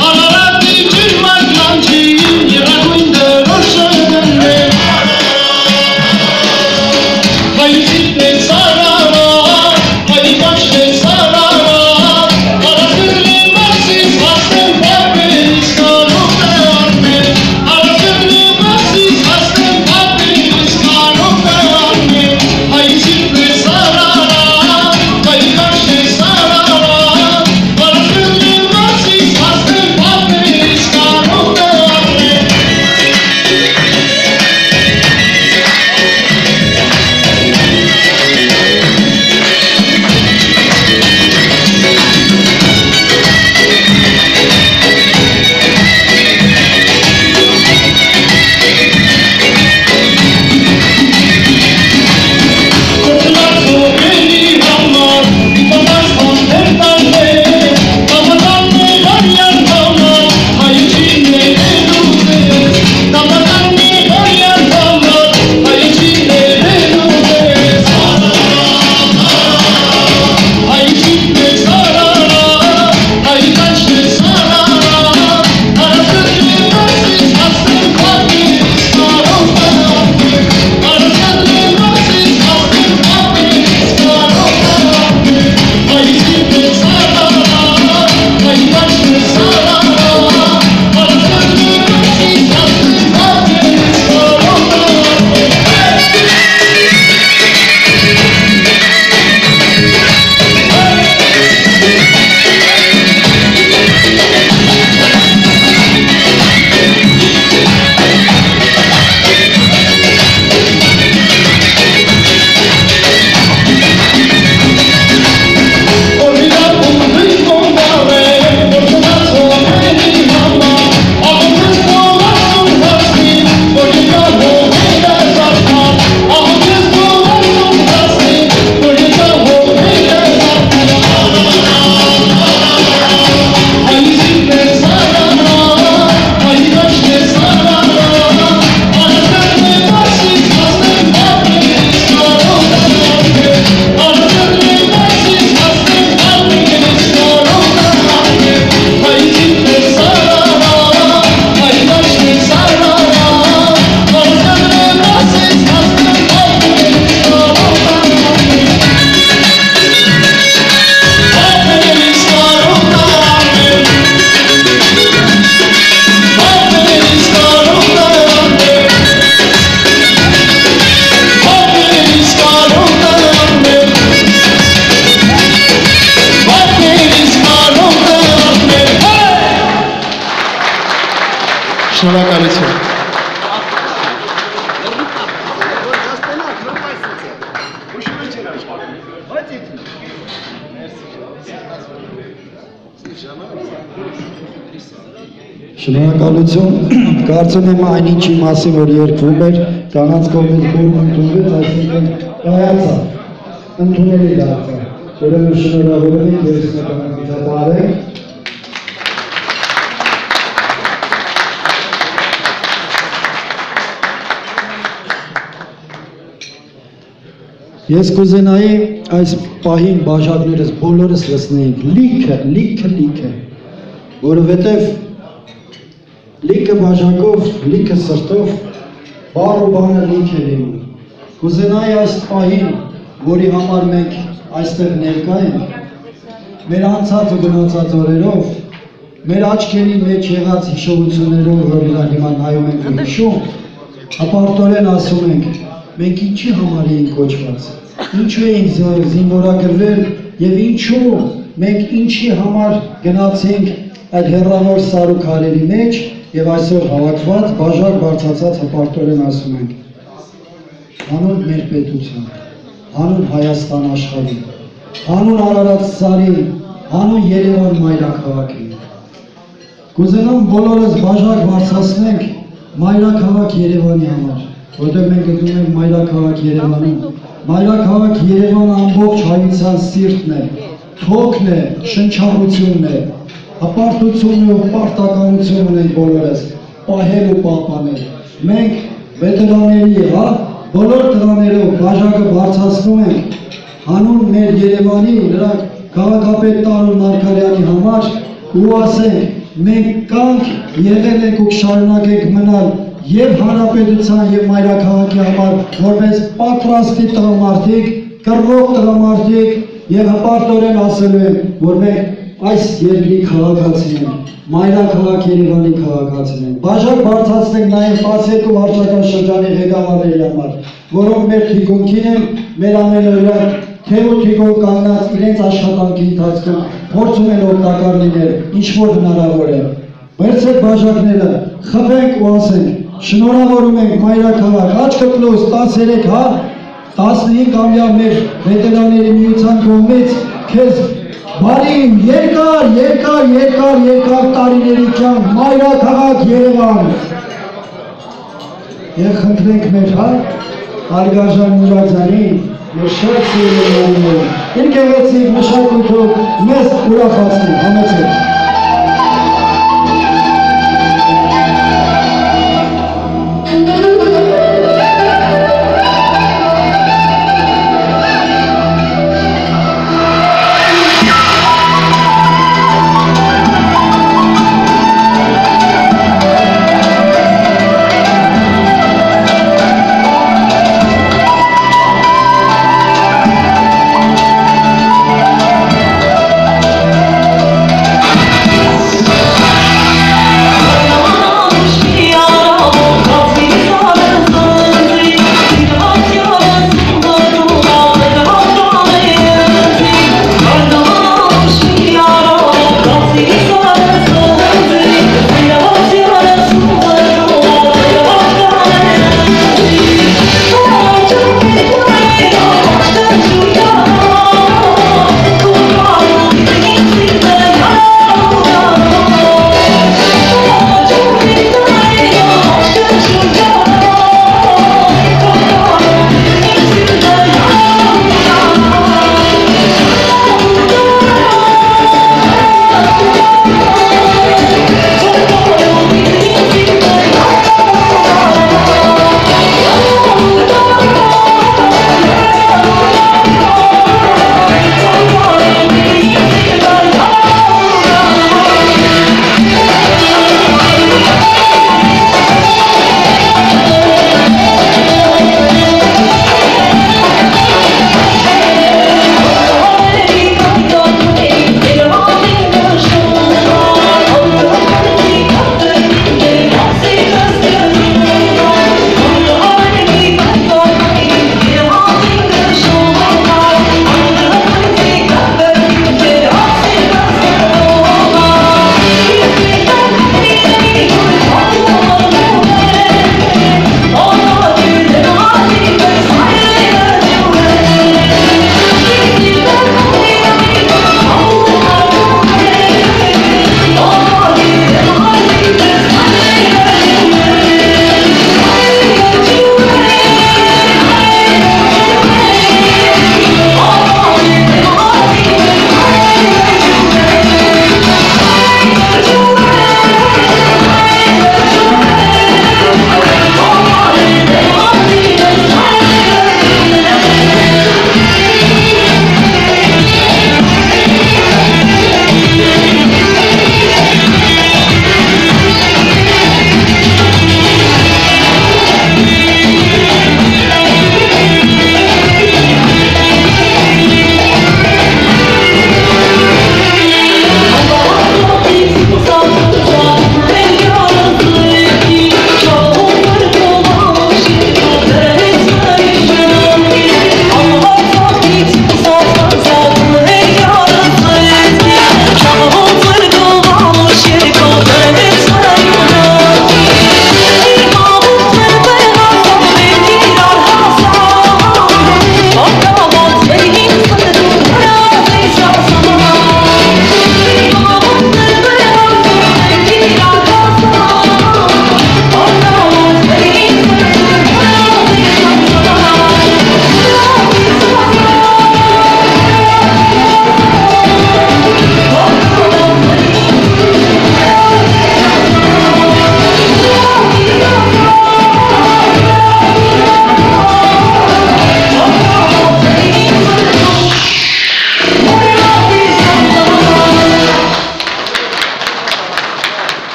Ararat bir cırmak lancı, yara gündür o Շնորհակալություն։ Շնորհակալություն։ Կարծում եմ այն ինչի մասին որ երգվում էր, կանանց կողմից բուրում ընդունվեց, այսինքն կայացավ, ընդունելի դարձավ։ Ուրեմն շնորհավորում եմ երգնականը վիճակահարեք։ Ես կուզենայի այս պահին բաժակներս բոլորս լսնեինք լիքը, որովհետև լիքը բաժակով, լիքը սրտով, բառ ու բանը լիք է լինում։ Կուզենայի այս պահին, որի համար մենք այստեղ ներկա ենք, մեր անցած ու գնացած օրերով, մեր աչքերի մեջ եղած հիշողություններով, որ իրար հիմա նայում ենք ու հիշում, հպարտորեն ասում ենք, մենք ինչի համար էինք կոչված, ինչու էինք զինվորագրվել և ինչու մենք ինչի համար գնացինք այդ հեռավոր սար ու քարերի մեջ և այսօր հավաքված բաժակ բարձրացած հպարտորեն ասում ենք հանուն մեր պետության, հանուն Հայաստան աշխարհի, հանուն Արարատ սարի, հանուն Երևան մայրաքաղաքի։ Կուզենամ բոլորս բաժակ բարձրացնենք մայրաքաղաք Երևանի համար, որտեղ մենք գտնում ենք մայրաքաղաք Երևանում։ Մայրաքաղաք Երևանը ամբողջ հայության սիրտն է, թոքն է, շնչառությունն է, հպարտությունն ու պարտականություն ունենք բոլորս, պահել ու պահպանել։ Մենք վետերանների, բոլոր տղաներով բաժակը բարձրացնում ենք հանուն մեր Երևանի, նրա քաղաքապետ Տարոն Մարգարյանի համար ու ասենք մենք կանք եղել ենք ու կշարունակենք մնալ և հանրապետության և մայրաքաղաքի համար որպես պատրաստի տղամարդիկ, կռվող տղամարդիկ և հպարտորեն ասելու ենք, որ մենք այս երկրի քաղաքացին ենք, մայրաքաղաք Երևանի քաղաքացին ենք։ Բաժակ բարձրացնենք նաև 12 վարչական շրջանի ղեկավարների համար, որոնք մեր թիկունքին են, մեր ամենօրյա թեւ ու թիկուն կանգնած իրենց աշխատանքի ընթացքում փորձում են օգտակար լինել, ինչ որ հնարավոր է։ Վերցրեք բաժակները, խփենք ու ասենք շնորհավորում ենք մայրաքաղաք, աչքը պլյուս 13-15-ամյա մեր վետերանների միության կողմից քեզ բարի երկար տարիների կյանք մայրաքաղաք Երևան։ Եվ խնդրենք մեր Արգարժան Մուրադյանին, մեր շատ սիրելիներին, իր գեղեցիկ մշակույթով մեզ ուրախացնի, համեցեք։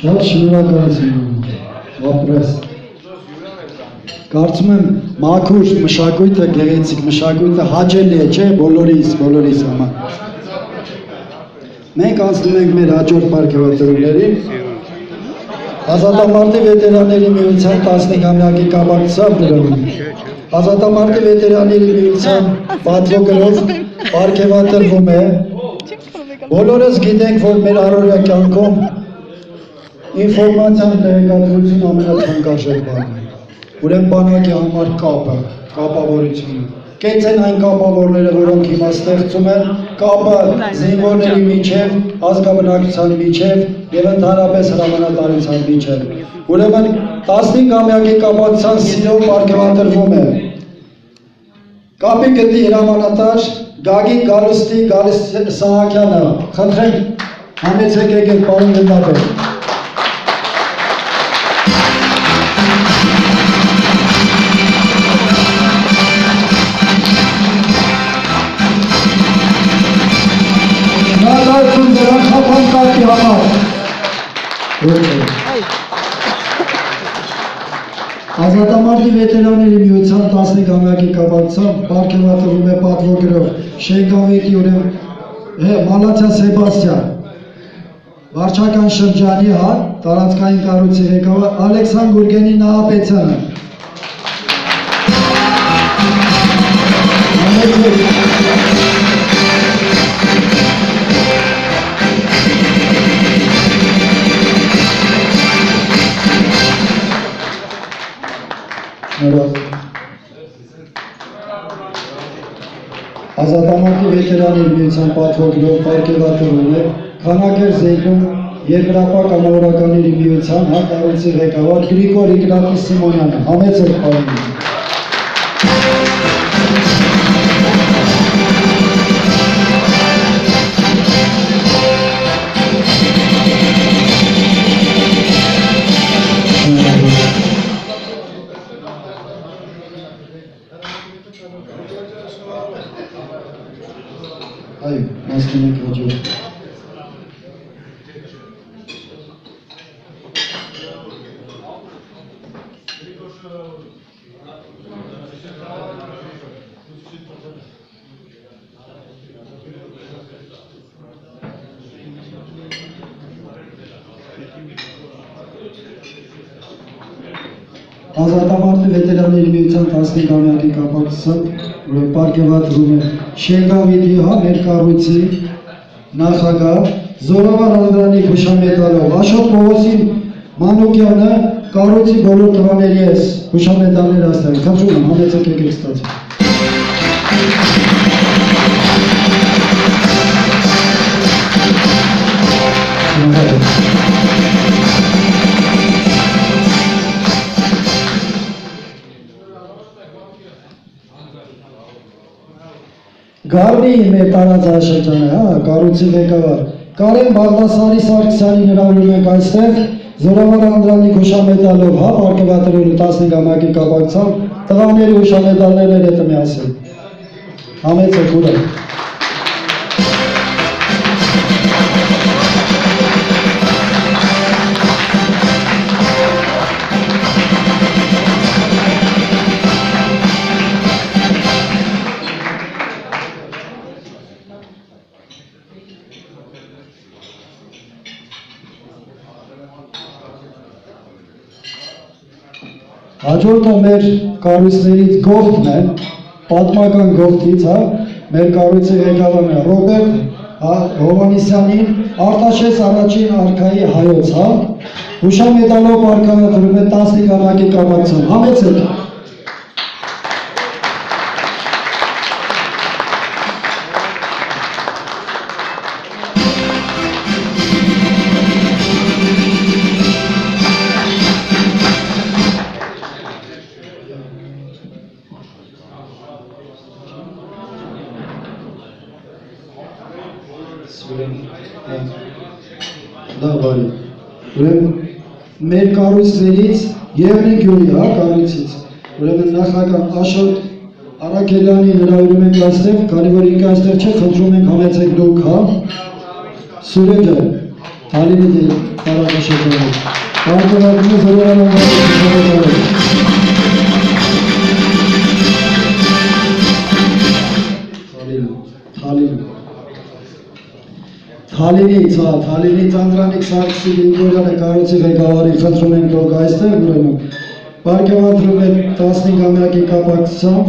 Շատ շնորհակալություն, ապրես։ Կարծում եմ մաքուր մշակույթը, գեղեցիկ մշակույթը հաճելի է, չէ՞, բոլորիս համար։ Մենք անցնում ենք մեր հաջորդ պարգևատրուներին։ Ազատամարտի վետերանների միության 15-ամյակի կապակցությամբ դրանում։ Ազատամարտի վետերանների միության պատվոգրով պարգևատրվում է։ Բոլորս գիտենք, որ մեր առօրյա կյանքում ինֆորմացիան տեղեկատվություն ամենաթանկարժեք բանն է։ Ուրեմն բանակի համար կապավորությունը։ Կեցեն այն կապավորները, որոնք հիմա ստեղծում են, կապը զինվորների միջև, ազգաբնակչության միջև եւ ընդհանրապես հրամանատարության միջև։ Ուրեմն 15-ամյակի կապակցության սիրով պարգևատրվում է Կապի գետի հրամանատար Գագիկ Գալստի Սահակյանը։ Խնդրեմ, համեցեք եկեք պարոն գնդապետ։ Շնորհակալություն դրան խափան կարգի համար։ Ազատամարտի վետերանների միության 15-ամյակի կապակցությամբ պարգևատրվում է պատվոգրով Շենգավիթի ուրեմն Մալաթյա Սեբաստիան, վարչական շրջանի տարածքային կառույցի ղեկավար Ալեքսան Գուրգենի Նահապետյանը։ Ազատամարտի վետերանների միության պատվոգրով պարգևատրվում է Քանաքեր Զեյգում երկրապահ կամավորականների միության կառույցի ղեկավար Գրիգոր Իգնատի Սիմոնյանը։ Համեցեք պարոն։ Այո, մասնենք հաջորդ։ Ազատամարտի վետերանների միության 15-ամյակի կապակցությամբ պարգևատրվում է Շենգավիթի ներկառույցի նախագահ Զորավար Անդրանիկ հուշամետալով Աշոտ Պողոսի Մանուկյանը կառույցի բոլոր տղաների ես հուշամետալներ աստեղ։ Խնդրում եմ, համեցեք եկեք ստացեք։ Գարնի մեր տարածաշրջանը, կառույցի ղեկավար Կարեն Բաղդասարի Սարգսյանին հրավիրում ենք այստեղ Զորավար Անդրանիկ հուշամետալով, պարգևատրելու 15-ամյակի կապակցությամբ տղաների հուշամետալներն հետ միասին։ Համեցեք ուրը։ Հաջորդը մեր կառույցներից գովթն է, պատմական գովթից, մեր կառույցի ղեկավարն է Ռոբերտ Հովանեսյանին, Արտաշես առաջին արքայի հայոց, հուշամետալով պարգևատրվում է 15-ամյակի կապակցությամբ։ Համեցեք։ Ուրեմն մեր կառույցներից Եղնիկ Գյուրի, կառույցից, ուրեմն նախագահ Աշոտ Արաքելյանին հրավիրում ենք այստեղ, քանի որ ինքը այստեղ չէ, խնդրում ենք համեցեք դուք, Սուրեջը, Talini Karaca Şeker'e. Arkadaşımız Zırvaran Թալինի Ծանդրանիկ Սարգսի Գրիգորյանը կառույցի ղեկավարի խնդրում ենք թող այստեղ ուրեմն Պարգևատրում է 15-ամյակի կապակցությամբ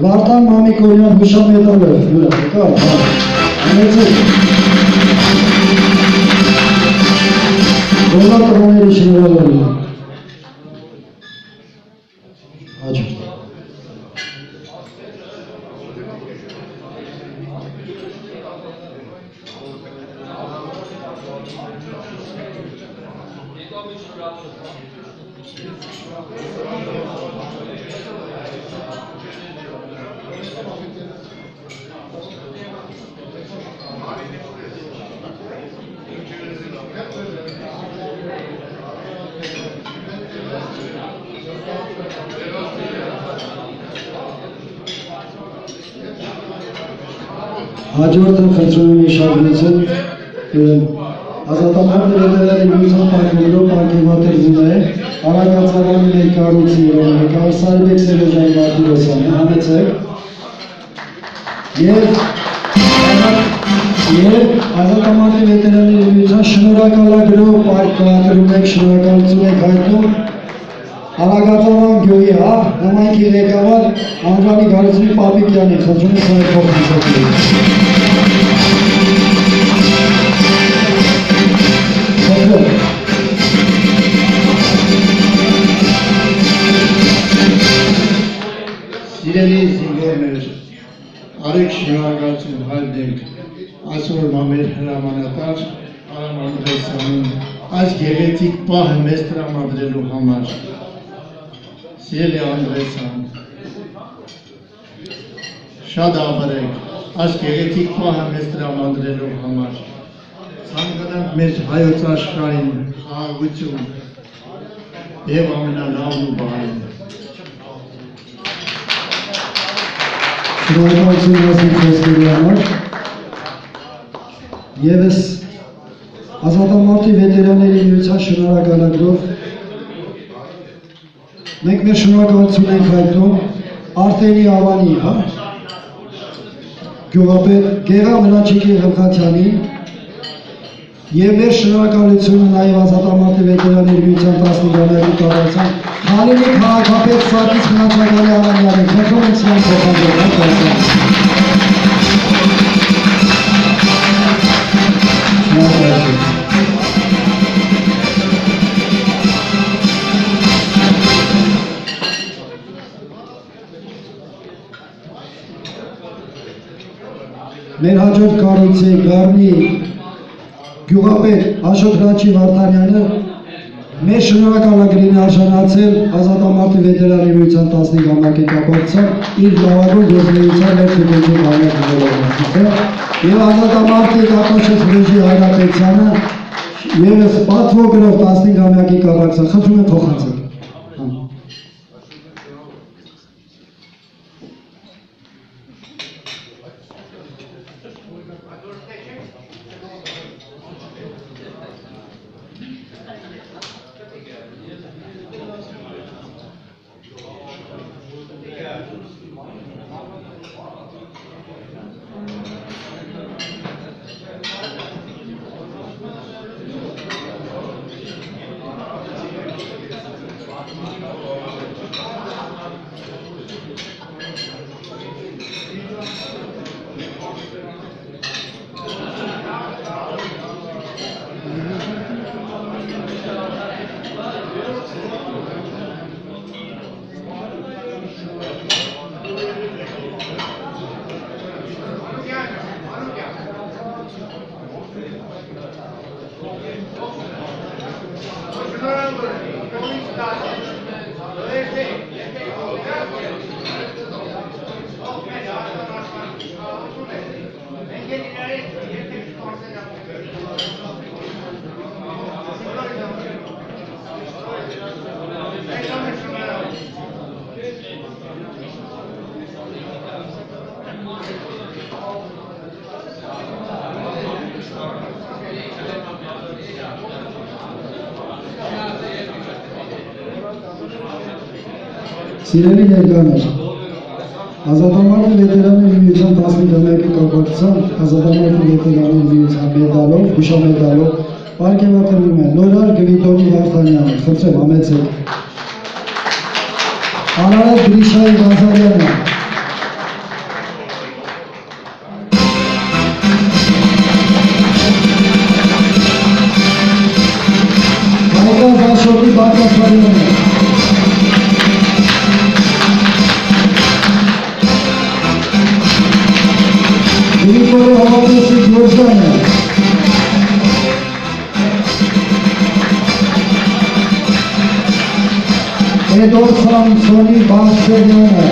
Վարդան Մամիկոնյան հուշամետալը կա, անեցեք Բոլոր տրոների շնորհավորում Հաջորդ Հաջորդը խնդրում եմ իշարվեցում ազատամարտի վետերանի միության պարգևելով պարգևատրվում է Արագածավանի ներկառույցի ղեկավար Սարիբեկ Սերոջանի Մարտիրոսյանը, հանեցեք և ազատամարտի վետերանի միության շնորհակալագրով պարգևատրում եք, շնորհակալություն եք հայտնում Արագածավան գյուղի համայնքի ղեկավար Անդրանիկ Հարությունի Պապիկյանի խնդրում եք այդ փոխանցել Սիրելի զինվորներ, արեք շնորհակալություն հայտնենք այսօր մեր հրամանատար Արամ Անդրեասյանին այս գեղեցիկ պահը մեզ տրամադրելու համար։ Սիրելի Անդրեասյան, շատ աբրեք այս գեղեցիկ պահը մեզ տրամադրելու համար։ Ցանկանանք մեր հայոց աշխարհին խաղաղություն եւ ամենալավն ու բարին։ Շնորհակալություն ասենք խոսքերի համար Եվս ազատամարտի վետերանների միության շնորհակալագրով մենք մեր շնորհակալություն ենք հայտնում Արտենի Ավանի գյուղապետ Գեղամ Հրաչիկի Ղլխաթյանին և մեր շնորհակալությունը նաև ազատամարտի վետերանների միության 15-ամյակի կապակցությամբ Թալինի քաղաքապետ Սարգիս Մնացակալի Արանյանին խնդրում ենք սրանք փոխանցել Մեր հաջորդ կառույցի Գառնի գյուղապետ Աշոտ Հրաչի Վարդանյանը մեր շնորհակալագրին արժանացել ազատամարտի վետերանի միության 15-ամյակի կապակցությամբ իր լավագույն գործունեության մեր թույլտվի հանրագործել եւ ազատամարտի կապակցած Ռեժի Հայրապետյանը եւս պատվոգրով 15-ամյակի կապակցությամբ խնդրում եմ փոխանցել Սիրելի ներկաներ, Ազատամարտի վետերանների միության 15-ամյակի կապակցությամբ Ազատամարտի վետերանների միության մեդալով, հուշամեդալով պարգևատրվում է Նորար Գվիդոնի Վարդանյանը, խնդրեմ համեցեք։ Անարատ Գրիշայի Ղազարյանը, Հայկան Զաշոտի Բակասարյանը, Գրիգորի Հավատոսի Գորժանը, Էդոր Սամսոնի Բաղսերյանը,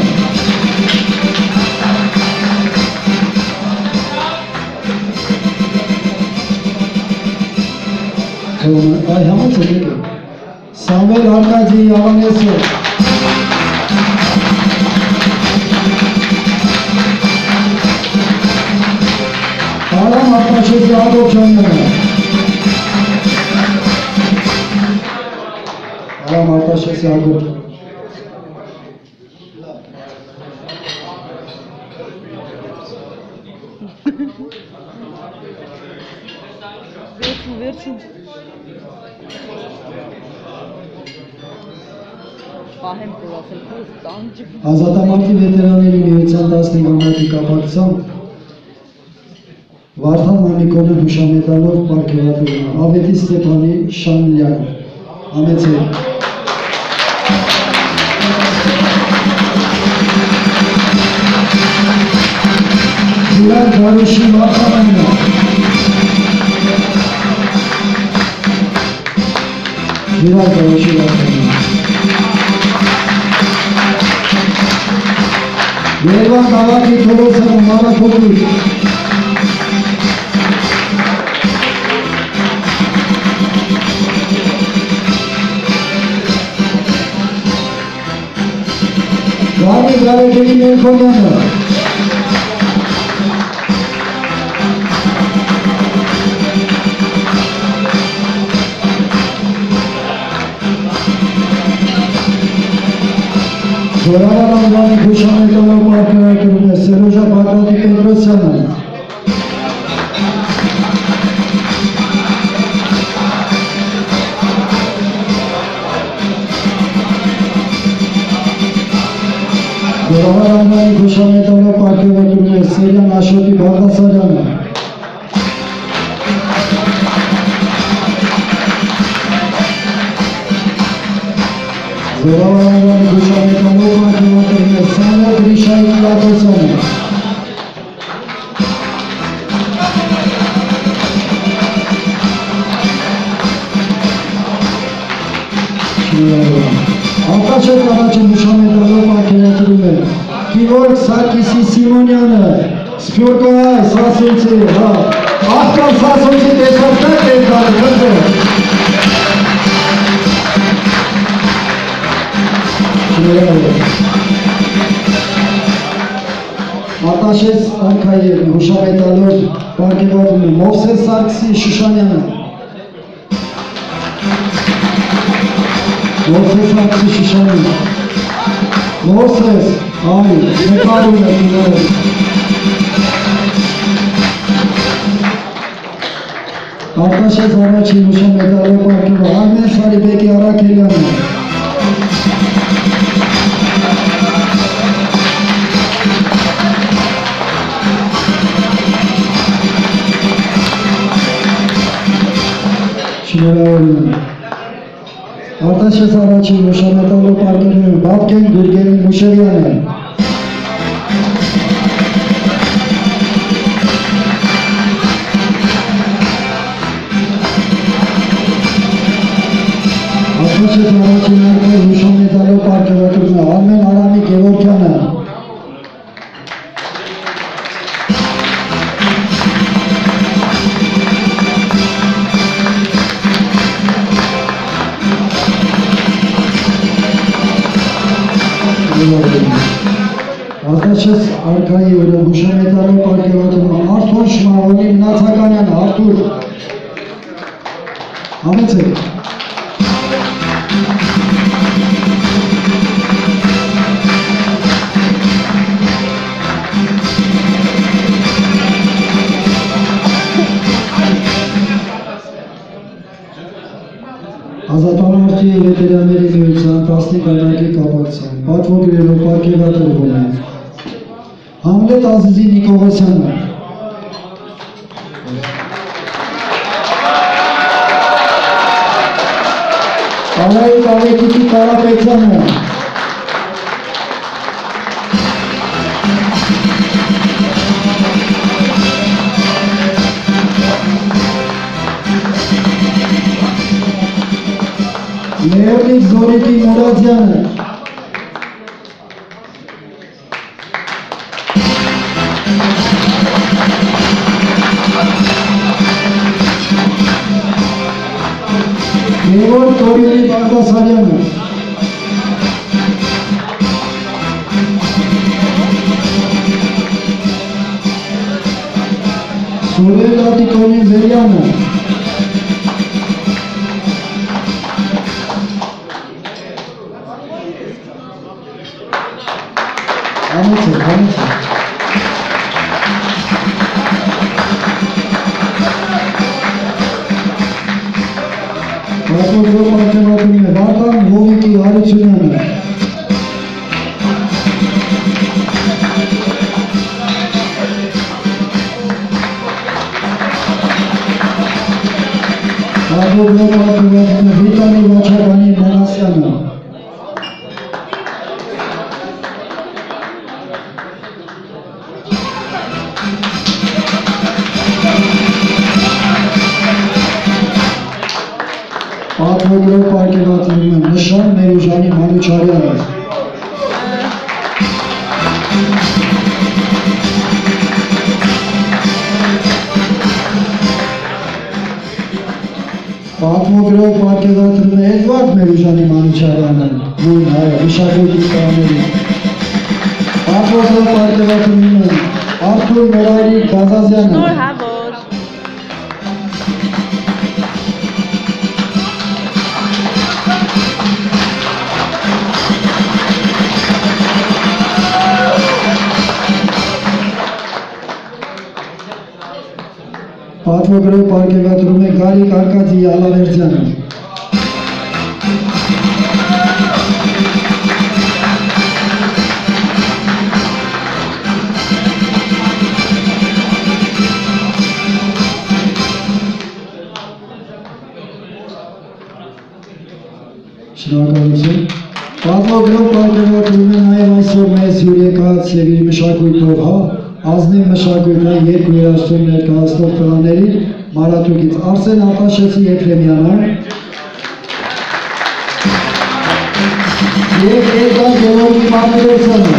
այ համաց է դեպը, Սամվել Արկադի Ավանեսը, Արամ Արտաշեսի Ադոչանյանը, Արամ Արտաշեսի Ադոչանյանը, Վերջին Պահեմ կրասել կուս տանջի Ազատամարտի վետերանների միության 15-ամյակի կապակցությամբ Վարդան Մամիկոնը հուշամեդալով պարգևատրվում է Ավետի Ստեփանի Շանլյանը, համեցեք։ Գիրան Գարոշի Մարտանյանը, Գիրան Գարոշի Մարտանյանը, Երևան քաղաքի Թորոսյանը Մարաքովի, Գարի Գարեգերի Մերքոնյանը, Զորավար անվանի հուշամեդալով պարգևատրվում է Սերոժա Բագրատի Պետրոսյանը, Զորավար անվանի հուշամեդալով պարգևատրվում է Սերյան Աշոտի Բաղդասարյանը, Զորավար անվանի հուշամեդալով պարգևատրվում է Սանյա Գրիշայի Լատոսյանը, Արտաշես առաջին հուշամեդալով պարգևատրվում է Գևորգ Սարգիսի Սիմոնյանը, Սփյուռքահայ Սասունցի, Աղքան Սասունցի տեսորդներ ներկան, խնդրեմ։ Արտաշես Արքայի հուշամեդալով պարգևատրվում է Մովսես Սարգսի Շուշանյանը, Մովսես Սարգսի Շուշանյանը, Մովսես, այ, նկարում է դիներ։ Արտաշես առաջին հուշամեդալով պարգևատրվում է Արմեն Սարիբեկի Արաքելյանը, Արտաշես առաջին հուշամեդալով պարգևատրվում է Բաբկեն Գուրգենի Մուշերյանը, Արտաշես առաջին հուշամեդալով պարգևատրվում է Արմեն Արամի Գևորգյանը, Արտաշես Արքայի հուշամեդալով պարգևատրվում է Արթուր Շմավոնի Մնացականյանը, Արթուր, համեցեք։ Ազատամարտի վետերանների միության 15 ամյակի կապակցությամբ պատվոգրելով պարգևատրվում է Համլետ Ազիզի Նիկողոսյանը, Արայիկ Ավետիքի Կարապետյանը, Լեոնիդ Զորիկի Մուրադյանը, Գևորգ Տորյանի Բաղդասարյանը, Սուրել Ատիկոնի Վերյանը, Պատվոգրով պարգևատրում է Վարդան Հովիկի Հարությունյանը, Պատվոգրով պարգևատրում է Վիտալի Վաչականի Մանասյանը, Պատվոգրով պարգևատրում է Նշան Մերուժանի Մանուչարյանը, Պատվոգրով պարգևատրում է Էդվարդ Մերուժանի Մանուչարյանը, նույն հայը, մշակույթի տղաներին, Պատվոգրով պարգևատրում է Արթուր Նորայրի Գազազյանը, Շնորհավոր։ Պատվոգրով պարգևատրում է Գարիկ Արկադի Ալավերդյանը, Շնորհակալություն։ Պատվոգրով պարգևատրում է նաև այսօր մեզ հյուր եկած եւ իր մշակույթով ազնիվ մշակույթային երկու երաժշտություն ներկայացնող տղաներին Մարաթուկից Արսեն Արտաշեցի Եփրեմյանը եւ Էդգար Գևորգի Մարտիրոսյանը։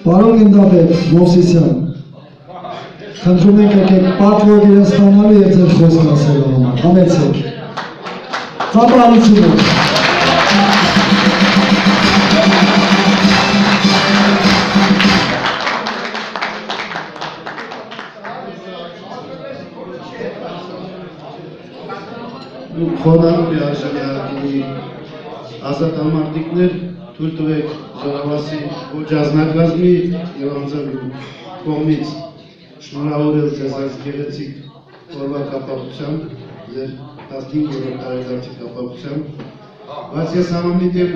Պարոն գնդապետ Մովսիսյան, խնդրում ենք եկեք պատվոգիրը ստանալու և ձեր խոսք ասելու համար, համեցեք, ծափահարությունը։ Խոնարհ արժանյակի ազատամարտիկներ թույլ տվեք զորավարի ոչ ազնագազմի եւ անձամբ կողմից շնորհավորել ձեզ այս գեղեցիկ օրվա կապակցությամբ, ձեր 15-րդ տարեդարձի կապակցությամբ, բայց ես համամիտ եմ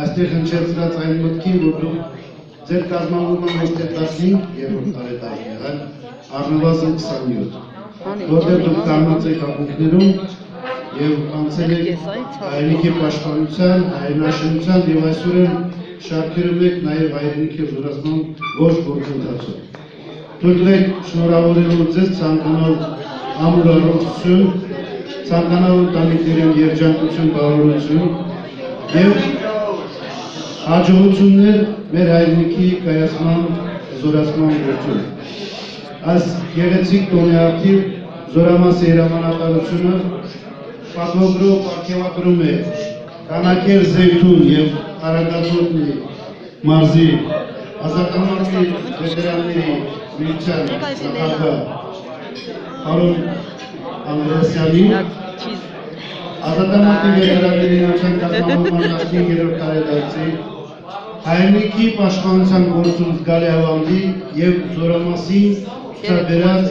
այստեղ հնչեցրած այն մտքին, որ դուք ձեր կազմավորման ոչ թե 15-րդ տարեդարձի, այլ առնվազն 27, որտեղ դուք կանգնած եք ակունքներում և անցել եք հայրենիքի պաշտպանության, հայրենաշինության և այսօր էլ շարքերում եք նաև հայրենիքի զորացման ոչ գործընթացով։ Թույլ տվեք շնորհավորելու ձեզ ցանկանալ ամուր առողջություն, ցանկանալ ընտանիքներին երջանկություն, բարօրություն և հաջողություններ մեր հայրենիքի կայացման զորացման գործում։ Այս գեղեցիկ տոնեարթիվ զորամասի հրամանատարությունը պատվոգրով պարգևատրում է Կանակեր Զեյթուն և Արագածոտնի մարզի ազատամարտի վետերանների միության նախագահ պարոն Անդրեասյանին, Ազատամարտի վերահրավերության կազմավորման 15-րդ տարեդարձի հայրենիքի պաշտպանության գործում զգալի ավանդի և զորամասին ցուցաբերած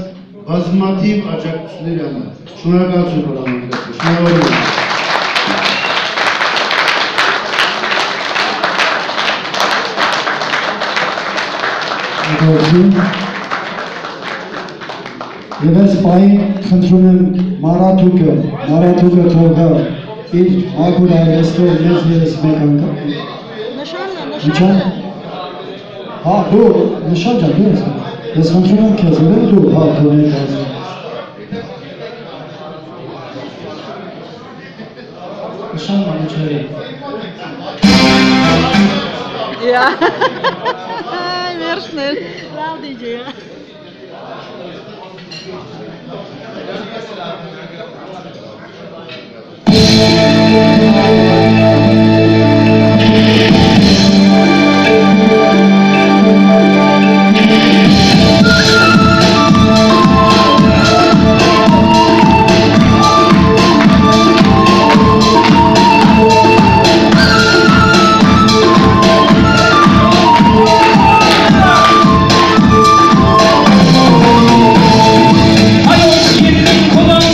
բազմաթիվ աջակցությունների համար։ Շնորհակալություն օրամարտի։ Շնորհավորում։ Եվ այս պահին խնդրում եմ Մարաթուկը թողա իր ակուր արվեստով մեզ երես մեկ անգամ։ Նշանը։ Հա, դու նշան ջան, դու ես խնդրում եմ քեզ, ուրեմն դու հա թողնի ասի։ Նշան մանուչների։ Վերջներ, լավ դիջեյ։ Come on!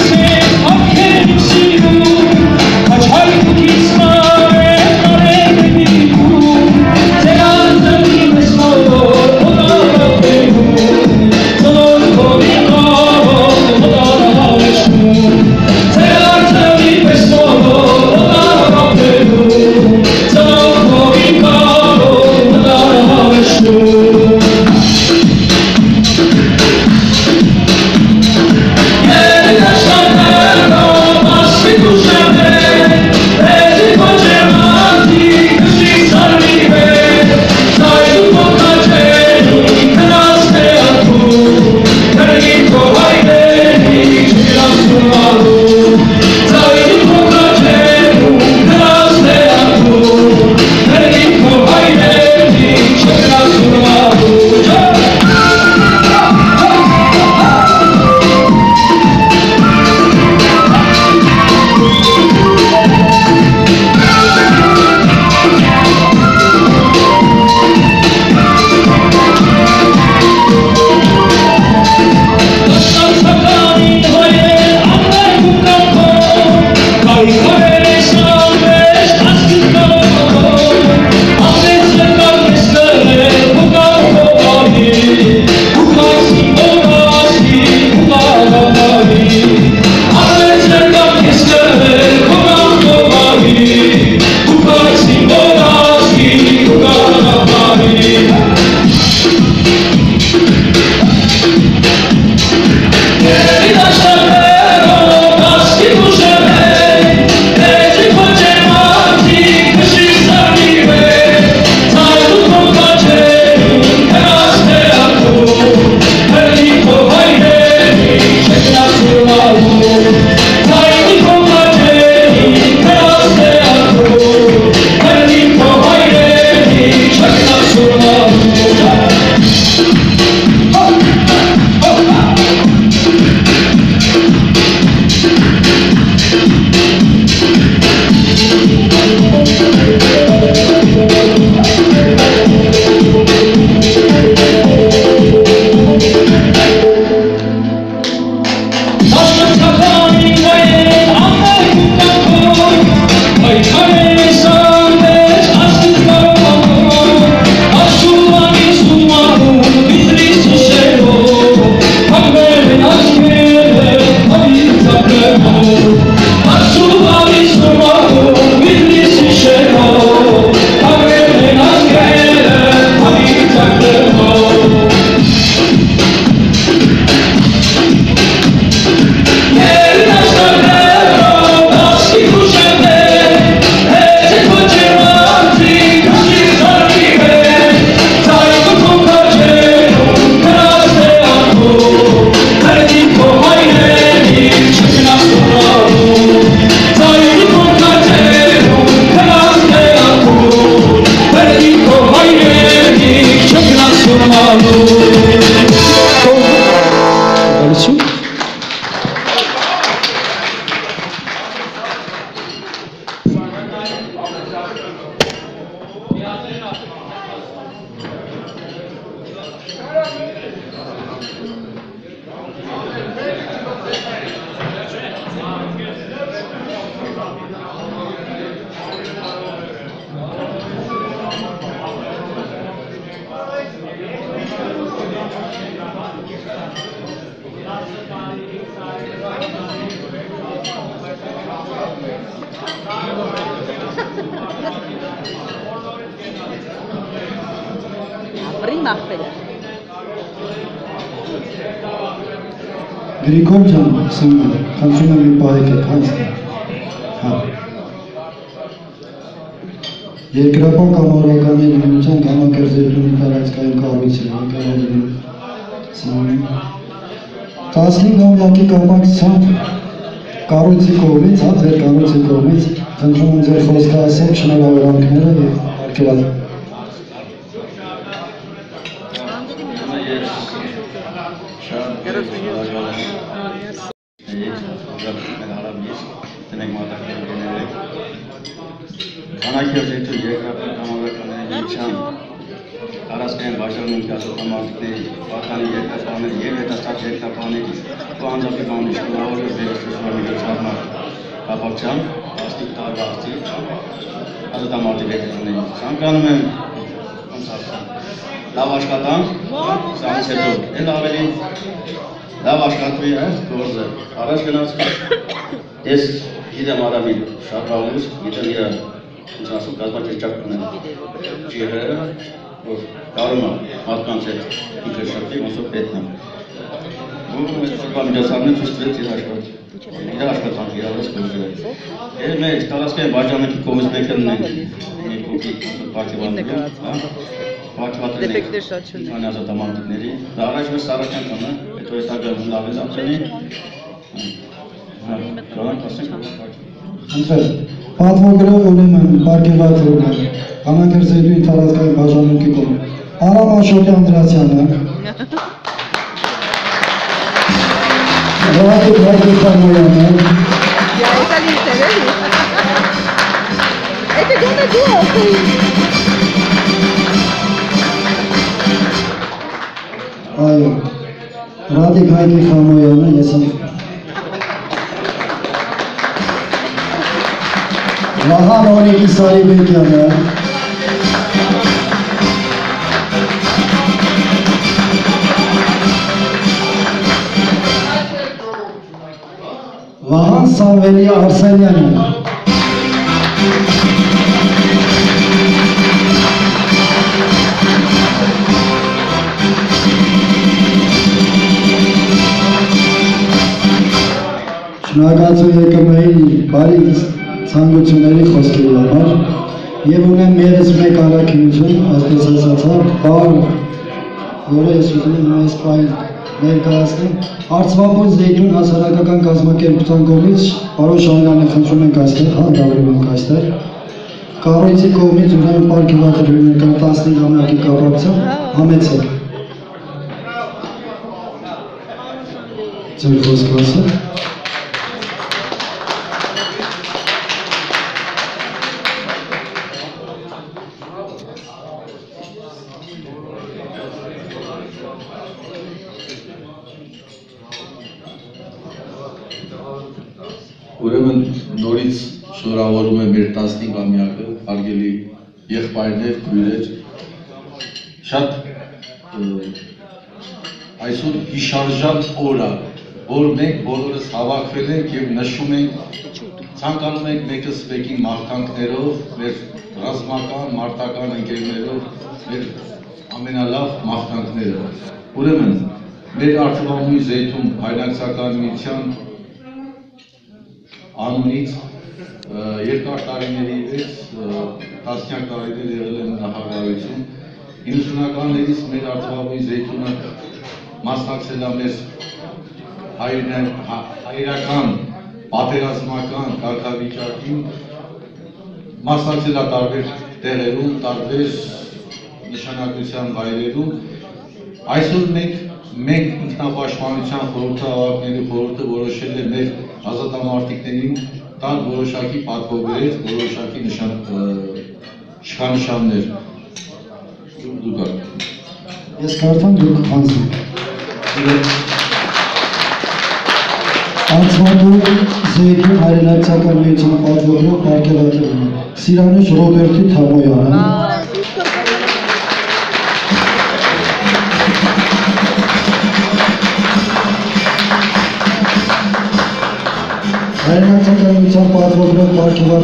Ապրի մախվելը։ Գրիգոր ջան, սնունդ, խնդրում եմ մի պահեք եք, հայստեղ։ Երկրապահ կամավորականների միության Գամակերտի տարածքային կառույցի ղեկավարի սնունդ 15-ամյակի կապակցությամբ կառույցի կողմից, ձեր կառույցի կողմից խնդրում եմ ձեր խոսքը ասեք, շնորհավորանքները եւ արգելակ։ Կանաքերձեթու երկրապահ կամավորականների միության տարածքային վարչարանքի ասոցիացիաների պատանի երկրապահների եւ հետազոտող երկրապահների պլանջապի բանջարների վերստեղծման կապակցությամբ 15 տարվա արդիվ ազատամարտի վեհությունների ցանկանում եմ լավ աշխատանք, սրանց հետո էլ ավելի լավ աշխատվի այս գործը առաջ գնաց ես գիտեմ արավի շատ բաղուս գիտեմ իր ասում կազմակերպչակ ունեն ջիհը որ կարում է մարդկանց հետ ինքը շփվի ոնց որ պետք է ու շփման միջոցառումները ցույց տվեց իր աշխատանքը իր գործերը եւ մեր տարածքային վարչարանքի կողմից մենք ունենք մի փոքրիկ պարտիվաններ Դեֆեկտներ շատ չունեն։ Ան ազատամարտիկների դա առաջվա սարական կանա հետո հետագա լավից ապրենի Ընտրել, պատվոգրով ունեմ պարգևատրում Ղամաքերձեթու տարածքային վարչարանքի կողմից Արամ Աշոտյան Անդրեասյանը Ռոհատիկ Հայկոյանը Я это не знаю. Это где-то было. Այո, Ռադիկ Հայկի Խամոյանը, ես եմ Վահան Օրիկի Սարիբեկյանը Վահան Սամվելի Արսենյանը Շնորհակալություն ԵԿՄ-ի բարի ցանկությունների խոսքերի համար եւ ունեմ եւս մեկ առաքինություն, այսպես ասածա, բառ, որը ես ուզում եմ այս պահին ներկայացնեմ, Արցվապոյ Զեյթուն հասարակական կազմակերպության կողմից պարոն Շահյանը խնդրում ենք այստեղ, հանդավրում ենք այստեղ, կառույցի կողմից ուրեմն պարգևատրում ենք 15-ամյակի կապակցությամբ համեցեք։ Ձեր խոսքը ասեք։ Ուրեմն նորից շնորհավորում եմ մեր 15-ամյակը, հարգելի եղբայրներ, քույրեր, շատ այսօր հիշարժան օր է, որ մենք բոլորս հավաքվել ենք եւ նշում ենք, ցանկանում ենք մեկս մեկի մաղթանքներով, մեր ռազմական, մարտական ընկերներով, մեր ամենալավ մաղթանքները։ Ուրեմն մեր Արցվապոյ Զեյթուն հայրենակցական միության անունից երկար տարիների վեց, տասնյակ տարիներ եղել եմ նախագահություն, 90-ականներից մեր Արցվապոյ Զեյթունը մասնակցել է մեր հայրական պատերազմական կարգավիճակին, մասնակցել է տարբեր տեղերում, տարբեր նշանակության վայրերում։ Այսօր մենք ինքնապաշտպանության խորհրդի խորհուրդը որոշել է մեր ազատամարտիկներին տալ որոշակի պատվոգրեր, որոշակի շքանշաններ։ Ես կարդամ դուք հանձնեք։ Արցվապոյ Զեյթուն հայրենակցական միության պատվոգրով պարգևատրում Սիրանուշ Ռոբերտի Թամոյանը հայրենակցական միության պատվոգրով պարգևատրում